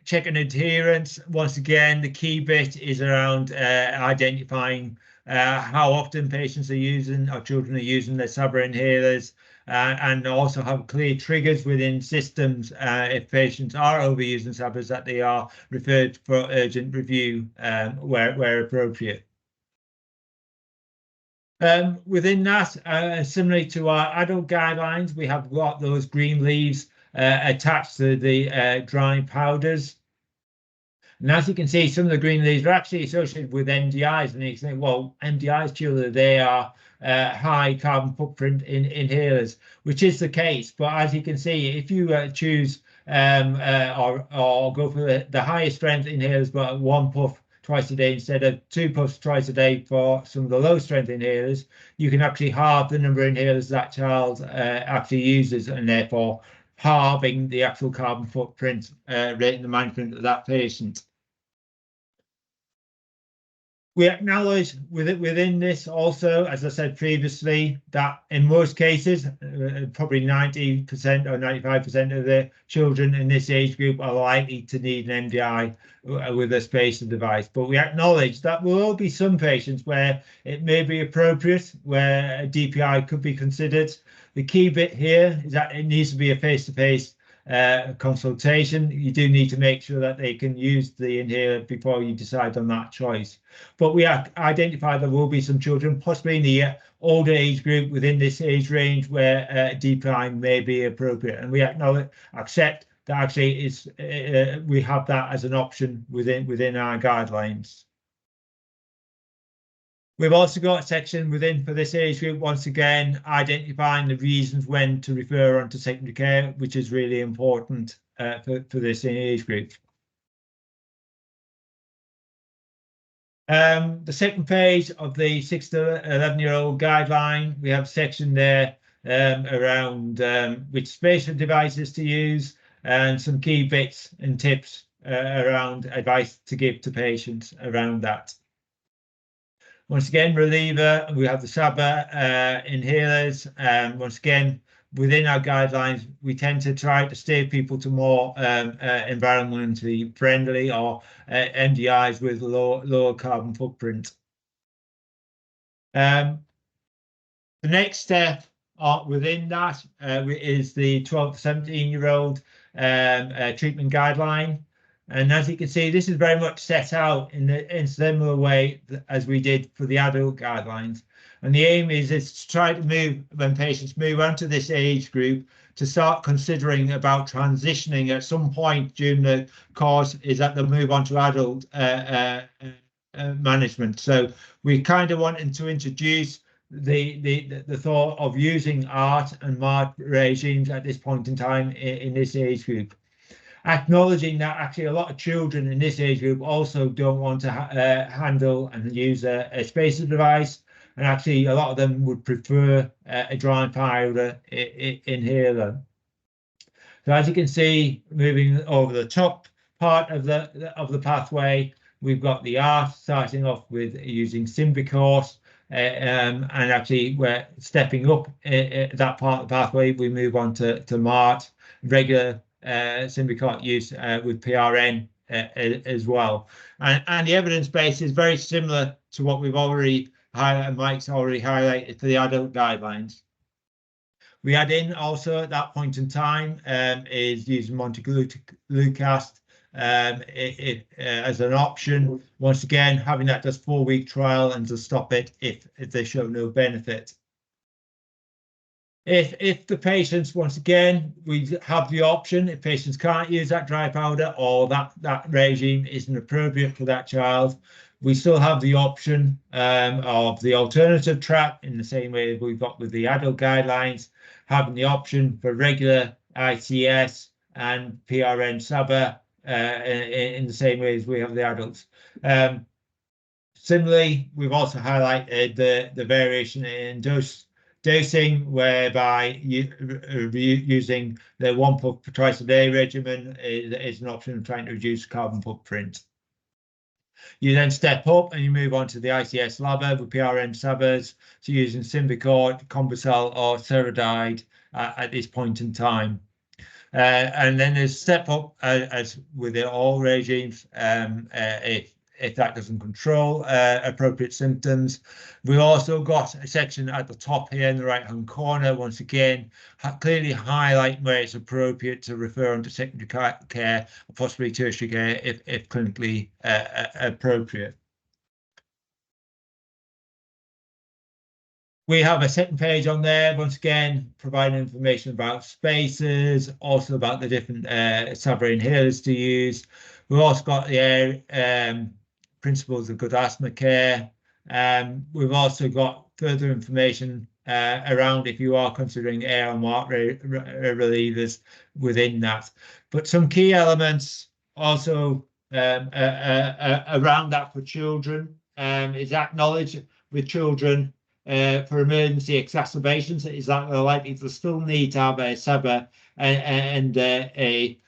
Checking adherence, once again, the key bit is around identifying how often patients are using, or children are using, their SABA inhalers, and also have clear triggers within systems if patients are overusing SABAs, that they are referred for urgent review where appropriate. Within that, similarly to our adult guidelines, we have got those green leaves attached to the dry powders. And as you can see, some of the green leaves are actually associated with MDIs, and you can think, well, MDIs, surely they are high carbon footprint inhalers, which is the case. But as you can see, if you choose or go for the highest strength inhalers, but 1 puff twice a day instead of 2 puffs twice a day for some of the low strength inhalers, you can actually halve the number of inhalers that child actually uses, and therefore halving the actual carbon footprint rate in the management of that patient. We acknowledge within this also, as I said previously, that in most cases, probably 90% or 95% of the children in this age group are likely to need an MDI with a spacer device. But we acknowledge that there will be some patients where it may be appropriate, where a DPI could be considered. The key bit here is that it needs to be a face-to-face consultation. You do need to make sure that they can use the inhaler before you decide on that choice. But we have identified there will be some children, possibly in the older age group within this age range, where DPI may be appropriate, and we accept that actually is we have that as an option within our guidelines. We've also got a section within for this age group, once again, identifying the reasons when to refer on to secondary care, which is really important for this age group. The second page of the 6 to 11-year-old guideline, we have a section there around which spacer devices to use, and some key bits and tips around advice to give to patients around that. Once again, reliever, we have the SABA inhalers. Once again, within our guidelines, we tend to try to steer people to more environmentally friendly or MDIs with lower carbon footprint. The next step within that is the 12 to 17-year-old treatment guideline. And as you can see, this is very much set out in a similar way as we did for the adult guidelines. And the aim is to try to move, when patients move onto this age group, to start considering about transitioning at some point during the course is that they'll move on to adult management. So we kind of wanted to introduce the thought of using art and MART regimes at this point in time in this age group, acknowledging that actually a lot of children in this age group also don't want to handle and use a spacer device, and actually a lot of them would prefer a dry powder inhaler. So as you can see, moving over the top part of the pathway, we've got the art starting off with using Symbicort, and actually we're stepping up that part of the pathway. We move on to MART, regular Symbicort use with PRN as well. And the evidence base is very similar to what we've already highlighted, Mike's already highlighted for the adult guidelines. We add in also at that point in time is using montelukast as an option. Once again, having that just 4-week trial and to stop it if they show no benefit. If the patients, once again, we have the option, if patients can't use that dry powder or that regime isn't appropriate for that child, we still have the option of the alternative track in the same way we've got with the adult guidelines, having the option for regular ICS and PRN SABA in the same way as we have the adults. Similarly, we've also highlighted the variation in dosing, whereby using the 1 puff twice a day regimen is an option of trying to reduce carbon footprint. You then step up and you move on to the ICS LABA with PRN SABAs, so using Symbicort, Combicel or Ceridide at this point in time. And then there's step up as with all regimes if that doesn't control appropriate symptoms. We've also got a section at the top here in the right-hand corner, once again, clearly highlight where it's appropriate to refer on to secondary care, or possibly tertiary care if clinically appropriate. We have a second page on there, once again, providing information about spacers, also about the different SABA inhalers to use. We've also got the principles of good asthma care. We've also got further information around if you are considering air and water relievers within that. But some key elements also around that for children is acknowledged with children for emergency exacerbations is that they're likely to still need to have a SABA and a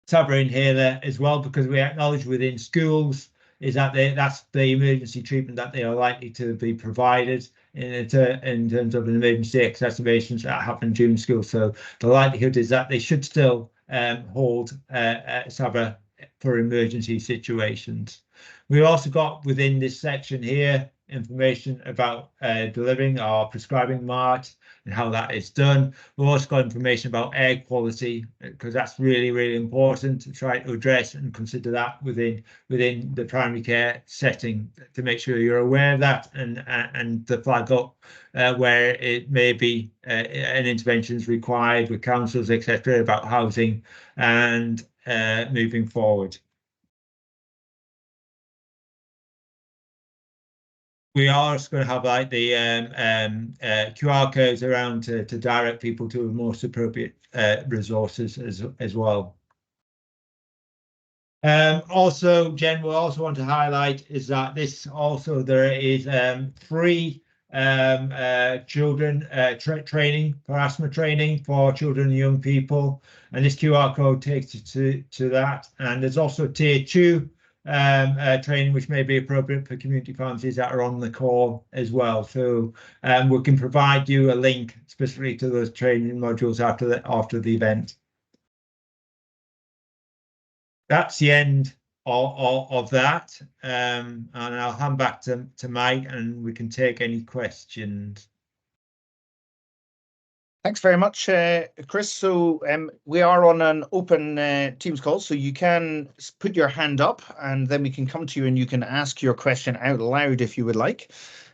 SABA inhaler as well, because we acknowledge within schools is that that's the emergency treatment that they are likely to be provided in terms of an emergency exacerbations that happen during school. So the likelihood is that they should still hold SABA for emergency situations. We've also got within this section here information about delivering or prescribing MART and how that is done. We've also got information about air quality, because that's really, really important to try to address and consider that within the primary care setting, to make sure you're aware of that and to flag up where it may be an intervention is required with councils, etc., about housing and moving forward. We are also going to have like the QR codes around to direct people to the most appropriate resources as well. Also, Jen, we also want to highlight is that there is free children training for asthma training for children and young people, and this QR code takes you to that. And there's also tier 2 training which may be appropriate for community pharmacies that are on the call as well. So we can provide you a link specifically to those training modules after the event. That's the end of that, and I'll hand back to Mike and we can take any questions. Thanks very much, Chris. So we are on an open Teams call, so you can put your hand up and then we can come to you and you can ask your question out loud if you would like.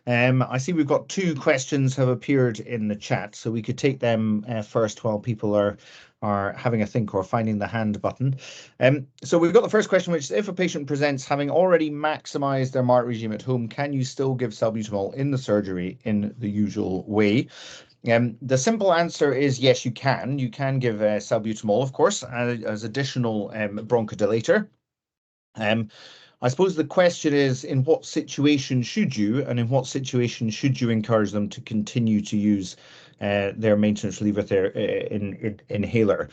I see we've got 2 questions have appeared in the chat, so we could take them first while people are having a think or finding the hand button. So we've got the first question, which is, if a patient presents having already maximised their MART regime at home, can you still give salbutamol in the surgery in the usual way? The simple answer is yes, you can. You can give salbutamol, of course, as additional bronchodilator. I suppose the question is, in what situation should you, and in what situation should you encourage them to continue to use their maintenance reliever, their inhaler?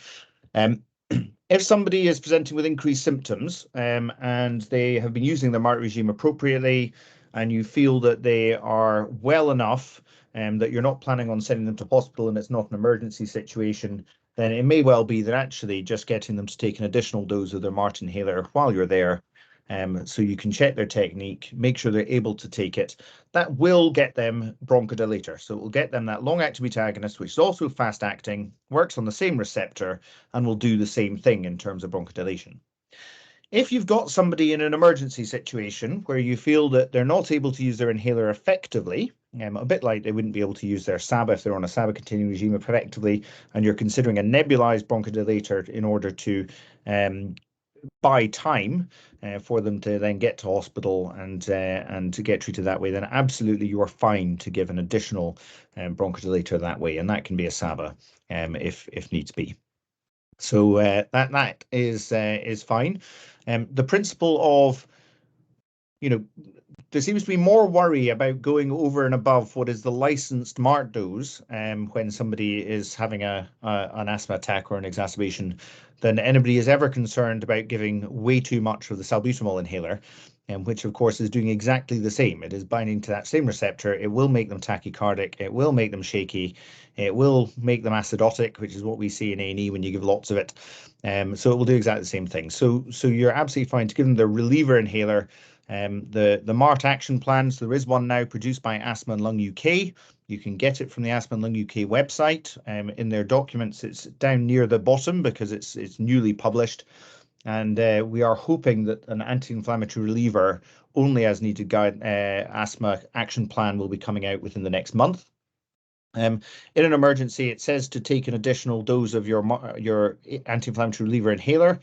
If somebody is presenting with increased symptoms and they have been using the MART regime appropriately, and you feel that they are well enough that you're not planning on sending them to hospital and it's not an emergency situation, then it may well be that actually just getting them to take an additional dose of their MART inhaler while you're there, so you can check their technique, make sure they're able to take it. That will get them bronchodilator. So it will get them that long-acting beta agonist, which is also fast-acting, works on the same receptor, and will do the same thing in terms of bronchodilation. If you've got somebody in an emergency situation where you feel that they're not able to use their inhaler effectively, a bit like they wouldn't be able to use their SABA if they're on a SABA continuing regime effectively, and you're considering a nebulized bronchodilator in order to buy time for them to then get to hospital and to get treated that way, then absolutely you are fine to give an additional bronchodilator that way, and that can be a SABA if needs be. So that is fine. The principle of, there seems to be more worry about going over and above what is the licensed MART dose when somebody is having an asthma attack or an exacerbation than anybody is ever concerned about giving way too much of the salbutamol inhaler, which of course is doing exactly the same. It is binding to that same receptor. It will make them tachycardic. It will make them shaky. It will make them acidotic, which is what we see in A&E when you give lots of it. So it will do exactly the same thing. So you're absolutely fine to give them the reliever inhaler. The MART action plan, so there is one now produced by Asthma and Lung UK. You can get it from the Asthma and Lung UK website. In their documents, it's down near the bottom because it's newly published. And we are hoping that an anti-inflammatory reliever only as needed asthma action plan will be coming out within the next month. In an emergency, it says to take an additional dose of your anti-inflammatory reliever inhaler,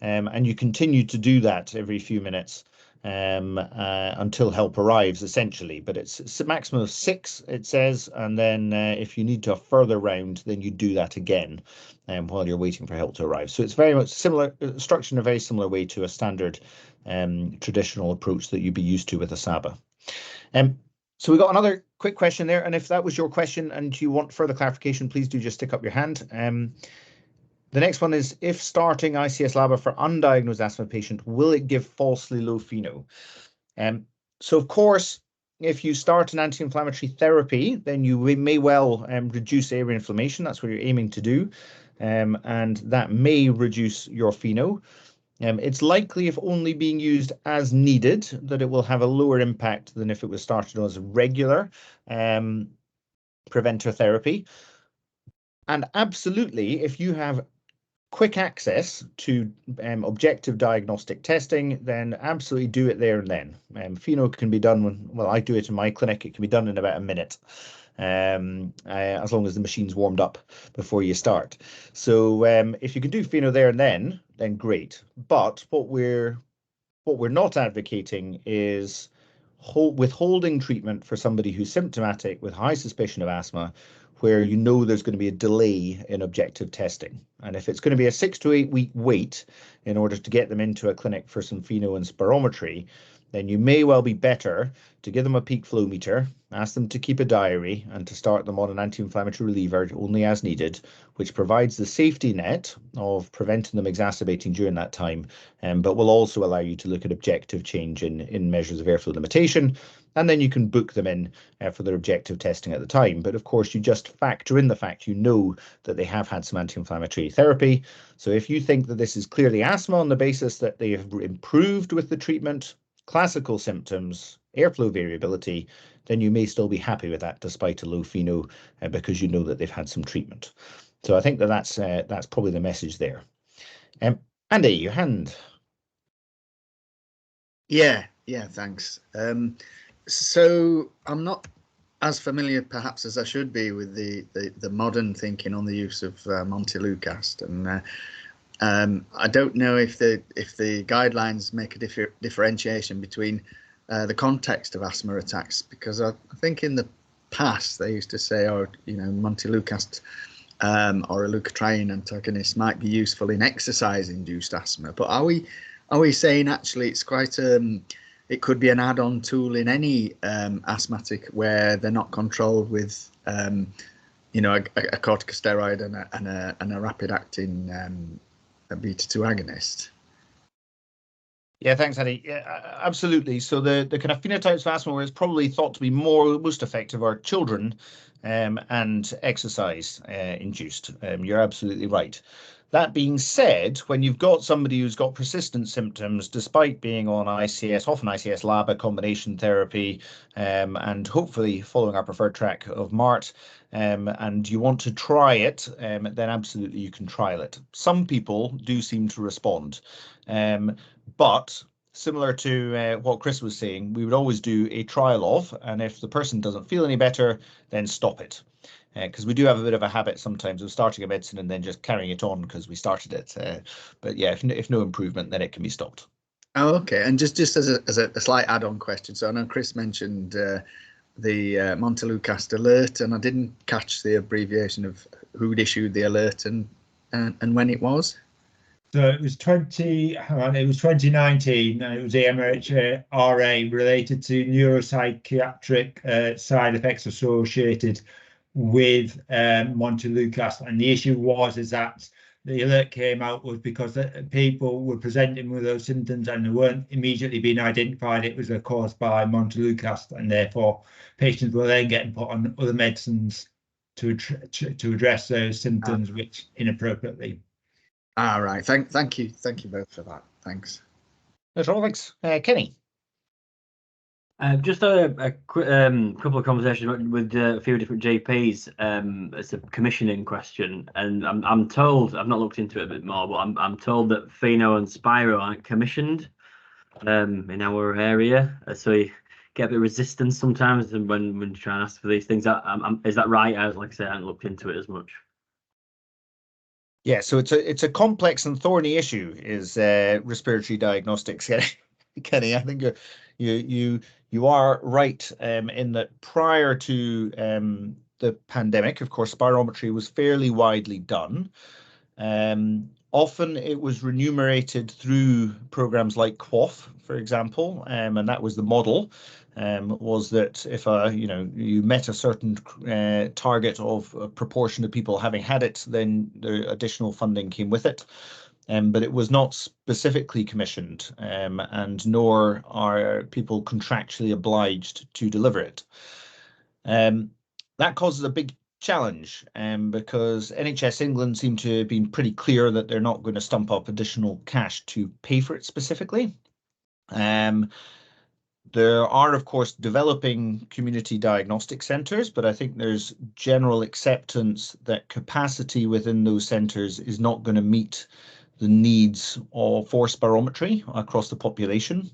and you continue to do that every few minutes until help arrives, essentially. But it's a maximum of 6, it says, and then if you need to a further round, then you do that again while you're waiting for help to arrive. So it's very much similar, structured in a very similar way to a standard traditional approach that you'd be used to with a SABA. So we got another quick question there, and if that was your question and you want further clarification, please do just stick up your hand. The next one is, if starting ICS-LABA for undiagnosed asthma patient, will it give falsely low FeNO? So of course, if you start an anti-inflammatory therapy, then you may well reduce airway inflammation. That's what you're aiming to do, and that may reduce your FeNO. It's likely, if only being used as needed, that it will have a lower impact than if it was started as regular preventer therapy. And absolutely, if you have quick access to objective diagnostic testing, then absolutely do it there and then. FeNO can be done well, I do it in my clinic. It can be done in about a minute. As long as the machine's warmed up before you start. So if you can do FeNO there and then great. But what we're not advocating is withholding treatment for somebody who's symptomatic with high suspicion of asthma, where you know there's going to be a delay in objective testing. And if it's going to be a 6 to 8 week wait in order to get them into a clinic for some FeNO and spirometry, then you may well be better to give them a peak flow meter, ask them to keep a diary, and to start them on an anti-inflammatory reliever only as needed, which provides the safety net of preventing them exacerbating during that time, but will also allow you to look at objective change in measures of airflow limitation, and then you can book them in for their objective testing at the time. But of course, you just factor in the fact you know that they have had some anti-inflammatory therapy. So if you think that this is clearly asthma on the basis that they have improved with the treatment, classical symptoms, airflow variability, then you may still be happy with that despite a low FeNO because you know that they've had some treatment. So I think that's probably the message there. Andy, your hand. Yeah, thanks. So I'm not as familiar perhaps as I should be with the modern thinking on the use of Montelukast, and I don't know if the guidelines make a differentiation between the context of asthma attacks, because I think in the past they used to say, oh, you know, Montelukast or a leukotriene antagonist might be useful in exercise-induced asthma, but are we saying actually it's quite it could be an add-on tool in any asthmatic where they're not controlled with you know, a corticosteroid and a rapid-acting beta-2 agonist? Yeah, thanks, Eddie. Yeah, absolutely. So the kind of phenotypes of asthma where it's probably thought to be most effective are children and exercise induced. You're absolutely right. That being said, when you've got somebody who's got persistent symptoms, despite being on ICS, often ICS LABA combination therapy, and hopefully following our preferred track of MART, and you want to try it, then absolutely you can trial it. Some people do seem to respond. But similar to what Chris was saying, we would always do a trial of, and if the person doesn't feel any better, then stop it. Because we do have a bit of a habit sometimes of starting a medicine and then just carrying it on because we started it. But yeah, if no improvement, then it can be stopped. Oh, okay. And just as a slight add-on question, so I know Chris mentioned the Montelukast alert, and I didn't catch the abbreviation of who'd issued the alert and when it was. So it was 2019, and it was the MHRA related to neuropsychiatric side effects associated with Montelukast, and the issue is that the alert came out was because people were presenting with those symptoms and they weren't immediately being identified it was caused by Montelukast, and therefore patients were then getting put on other medicines to address those symptoms, which inappropriately. Right. Thank you both for that. Thanks. That's all. Thanks, Kenny. Just a couple of conversations with a few different GPs. It's a commissioning question, and I'm told, I've not looked into it a bit more, but I'm told that Pheno and Spiro aren't commissioned in our area, so you get a bit of resistance sometimes when you try and ask for these things. Is that right? Like I say, I haven't looked into it as much. Yeah, so it's a complex and thorny issue, is respiratory diagnostics, Kenny. I think you are right in that prior to the pandemic, of course, spirometry was fairly widely done. Often it was remunerated through programs like QOF, for example, and that was the model. Was that if you met a certain target of a proportion of people having had it, then the additional funding came with it. But it was not specifically commissioned, and nor are people contractually obliged to deliver it. That causes a big challenge, because NHS England seem to have been pretty clear that they're not going to stump up additional cash to pay for it specifically. There are, of course, developing community diagnostic centres, but I think there's general acceptance that capacity within those centres is not going to meet the needs for spirometry across the population.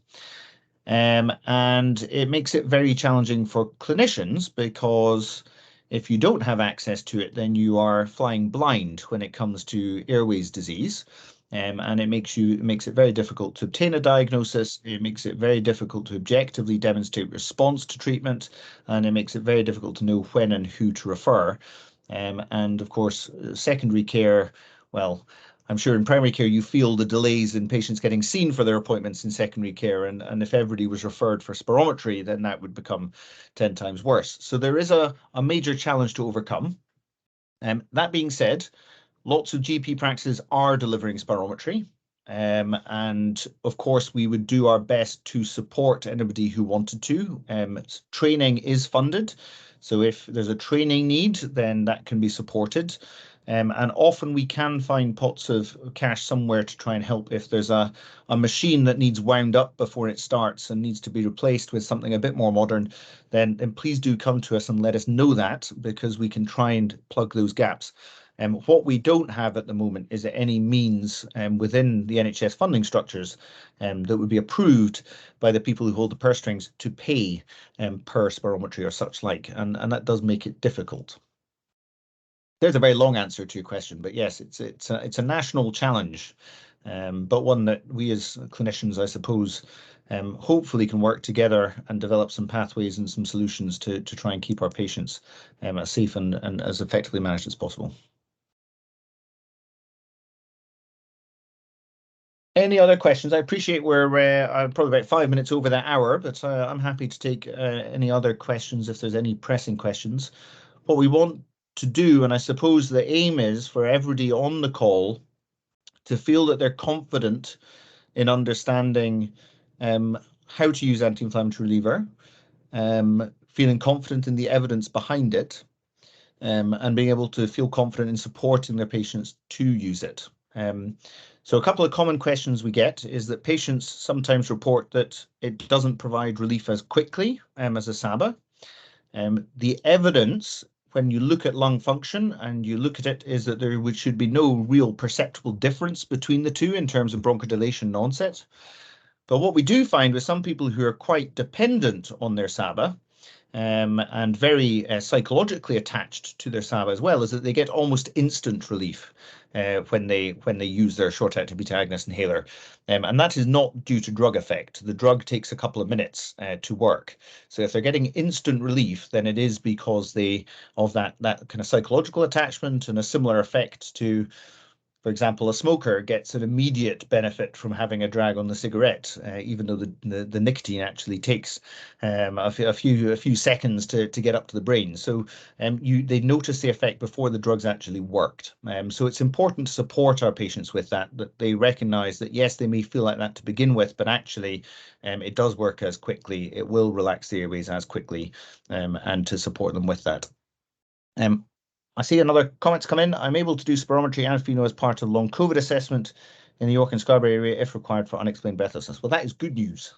And it makes it very challenging for clinicians, because if you don't have access to it, then you are flying blind when it comes to airways disease. And it makes it very difficult to obtain a diagnosis. It makes it very difficult to objectively demonstrate response to treatment, and it makes it very difficult to know when and who to refer. And of course, secondary care, well, I'm sure in primary care you feel the delays in patients getting seen for their appointments in secondary care, and if everybody was referred for spirometry, then that would become 10 times worse. So there is a major challenge to overcome. That being said, lots of GP practices are delivering spirometry, and of course we would do our best to support anybody who wanted to. Training is funded, so if there's a training need, then that can be supported. And often we can find pots of cash somewhere to try and help if there's a machine that needs wound up before it starts and needs to be replaced with something a bit more modern, then please do come to us and let us know that, because we can try and plug those gaps. What we don't have at the moment is any means within the NHS funding structures that would be approved by the people who hold the purse strings to pay per spirometry or such like, and that does make it difficult. There's a very long answer to your question, but yes, it's a national challenge, but one that we as clinicians, I suppose, hopefully can work together and develop some pathways and some solutions to try and keep our patients as safe and as effectively managed as possible. Any other questions? I appreciate we're probably about 5 minutes over that hour, but I'm happy to take any other questions if there's any pressing questions. What we want to do, and I suppose the aim is for everybody on the call to feel that they're confident in understanding how to use anti-inflammatory reliever, feeling confident in the evidence behind it, and being able to feel confident in supporting their patients to use it. So a couple of common questions we get is that patients sometimes report that it doesn't provide relief as quickly as a SABA. The evidence, when you look at lung function and you look at it, is that there should be no real perceptible difference between the two in terms of bronchodilation and onset. But what we do find with some people who are quite dependent on their SABA, and very psychologically attached to their SABA as well, is that they get almost instant relief when they use their short-acting beta agonist inhaler, and that is not due to drug effect. The drug takes a couple of minutes to work. So if they're getting instant relief, then it is because of that kind of psychological attachment, and a similar effect to, for example, a smoker gets an immediate benefit from having a drag on the cigarette, even though the nicotine actually takes a few seconds to get up to the brain. So they notice the effect before the drugs actually worked. So it's important to support our patients with that they recognise that yes, they may feel like that to begin with, but actually it does work as quickly. It will relax the airways as quickly, and to support them with that. I see another comments come in. I'm able to do spirometry and FeNO as part of long COVID assessment in the York and Scarborough area if required for unexplained breathlessness. Well, that is good news.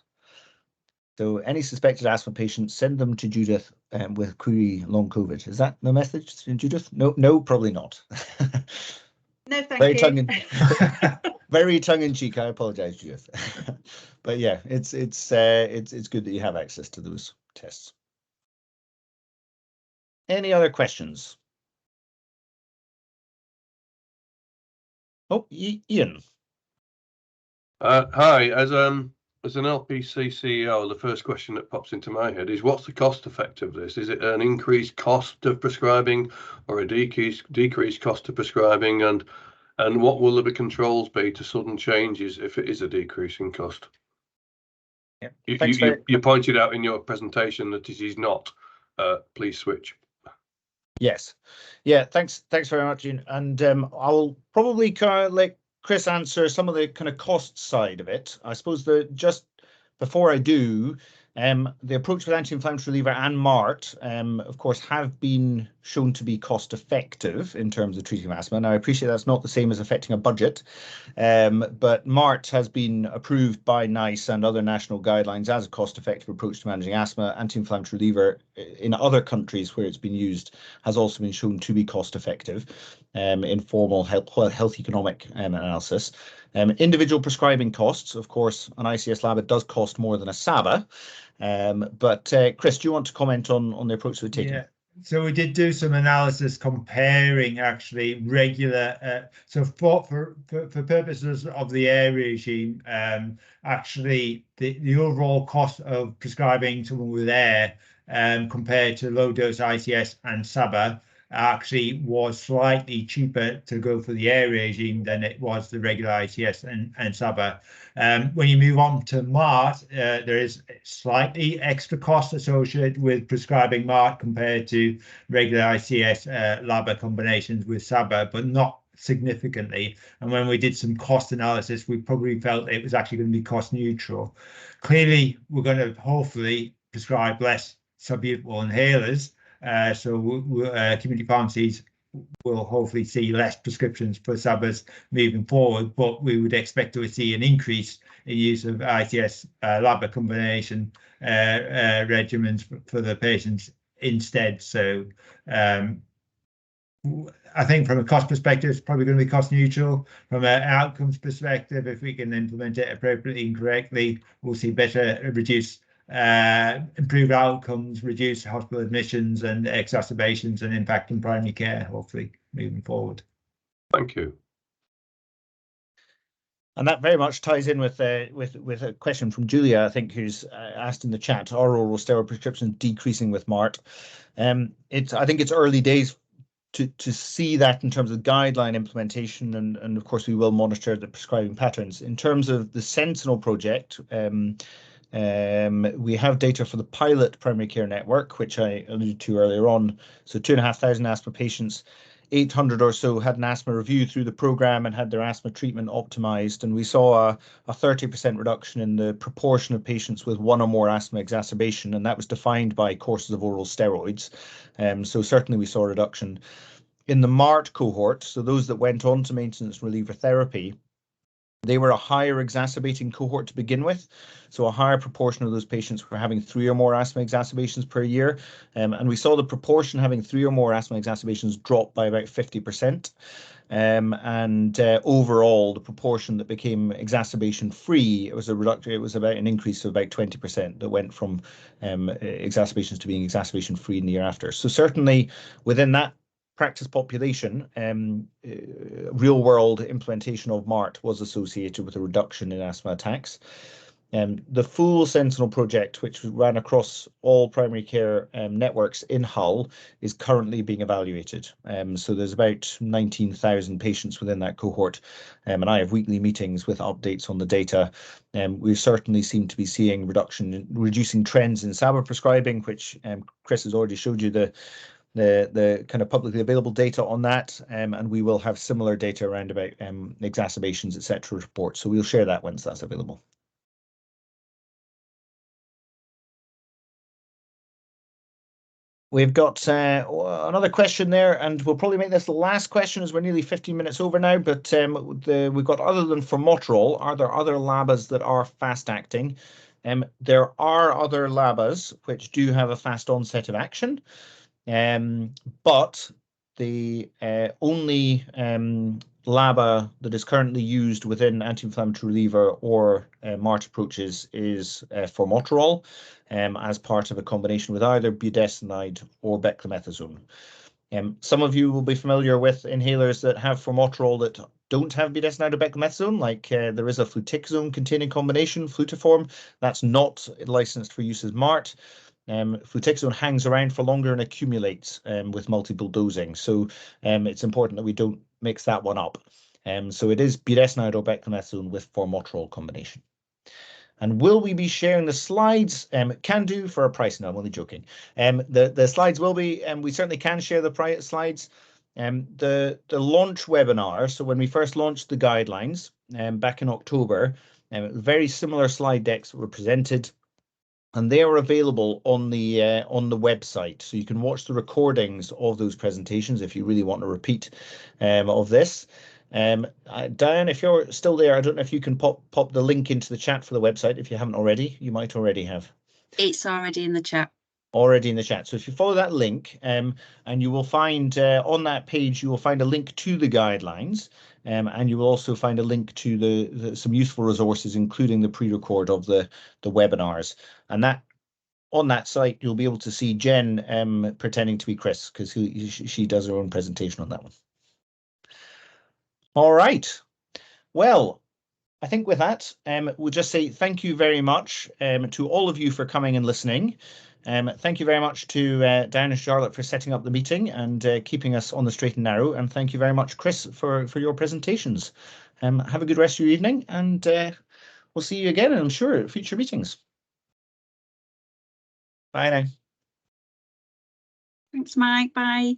So any suspected asthma patients, send them to Judith with query long COVID. Is that the message, Judith? No, probably not. No, thank you. Very tongue-in-cheek. I apologise, Judith. But yeah, it's good that you have access to those tests. Any other questions? Oh, Ian. Hi, as an LPC CEO, the first question that pops into my head is, what's the cost effect of this? Is it an increased cost of prescribing or a decreased cost of prescribing? And what will the controls be to sudden changes if it is a decrease in cost? Yeah, you pointed out in your presentation that it is not. Please switch. Yes. Yeah, thanks very much, Ian. And I'll probably let Chris answer some of the kind of cost side of it. I suppose just before I do, the approach with anti-inflammatory reliever and MART, of course, have been shown to be cost effective in terms of treating asthma. Now, I appreciate that's not the same as affecting a budget, but MART has been approved by NICE and other national guidelines as a cost effective approach to managing asthma. Anti-inflammatory reliever in other countries where it's been used has also been shown to be cost effective in formal health economic analysis. Individual prescribing costs, of course, an ICS LABA does cost more than a SABA. But Chris, do you want to comment on the approach we're taking? Yeah. So we did do some analysis comparing actually regular. So for purposes of the air regime, actually the overall cost of prescribing someone with air compared to low dose ICS and SABA actually was slightly cheaper to go for the air regime than it was the regular ICS and SABA. When you move on to MART, there is slightly extra cost associated with prescribing MART compared to regular ICS LABA combinations with SABA, but not significantly. And when we did some cost analysis, we probably felt it was actually going to be cost neutral. Clearly, we're going to hopefully prescribe less sublingual inhalers. So community pharmacies will hopefully see less prescriptions for SABAs moving forward, but we would expect to see an increase in use of ICS LABA combination regimens for the patients instead. So I think from a cost perspective, it's probably going to be cost neutral. From an outcomes perspective, if we can implement it appropriately and correctly, we'll see improved outcomes, reduce hospital admissions and exacerbations and impact on primary care, hopefully, moving forward. Thank you. And that very much ties in with a question from Julia, I think, who's asked in the chat: are oral steroid prescriptions decreasing with MART? I think it's early days to see that in terms of guideline implementation, and of course we will monitor the prescribing patterns. In terms of the Sentinel project, we have data for the pilot primary care network, which I alluded to earlier on. So 2,500 asthma patients, 800 or so had an asthma review through the program and had their asthma treatment optimized. And we saw a 30% reduction in the proportion of patients with one or more asthma exacerbation, and that was defined by courses of oral steroids. So certainly we saw a reduction. In the MART cohort, so those that went on to maintenance reliever therapy, they were a higher exacerbating cohort to begin with. So a higher proportion of those patients were having 3 or more asthma exacerbations per year. And we saw the proportion having 3 or more asthma exacerbations drop by about 50%. Overall, the proportion that became exacerbation free, it was a reduction. It was about an increase of about 20% that went from exacerbations to being exacerbation free in the year after. So certainly within that practice population, real world implementation of MART was associated with a reduction in asthma attacks. The full Sentinel project, which ran across all primary care networks in Hull, is currently being evaluated. So there's about 19,000 patients within that cohort, and I have weekly meetings with updates on the data. We certainly seem to be seeing reducing trends in SABA prescribing, which Chris has already showed you the kind of publicly available data on that, and we will have similar data around about exacerbations, etc. reports. So we'll share that once that's available. We've got another question there, and we'll probably make this the last question as we're nearly 15 minutes over now, but we've got, other than formoterol, are there other LABAs that are fast acting? There are other LABAs which do have a fast onset of action. But the only LABA that is currently used within anti-inflammatory reliever or MART approaches is formoterol, as part of a combination with either budesonide or beclomethasone. Some of you will be familiar with inhalers that have formoterol that don't have budesonide or beclomethasone, like there is a fluticasone containing combination, Flutiform, that's not licensed for use as MART. Fluticasone hangs around for longer and accumulates with multiple dosing. So it's important that we don't mix that one up. So it is budesonide or beclomethasone with formoterol combination. And will we be sharing the slides? Can do for a price. No, I'm only joking. The slides will be, we certainly can share the slides. The launch webinar, so when we first launched the guidelines back in October, very similar slide decks were presented. And they are available on the website, so you can watch the recordings of those presentations if you really want a repeat of this. Diane, if you're still there, I don't know if you can pop the link into the chat for the website if you haven't already. You might already have. It's already in the chat. Already in the chat. So if you follow that link, and you will find on that page, you will find a link to the guidelines, and you will also find a link to some useful resources, including the pre-record of the webinars. And that on that site, you'll be able to see Jen pretending to be Chris, because she does her own presentation on that one. All right. Well, I think with that, we'll just say thank you very much to all of you for coming and listening. Thank you very much to Diane and Charlotte for setting up the meeting and keeping us on the straight and narrow. And thank you very much, Chris, for your presentations. Have a good rest of your evening, and we'll see you again, I'm sure, at future meetings. Bye now. Thanks, Mike. Bye.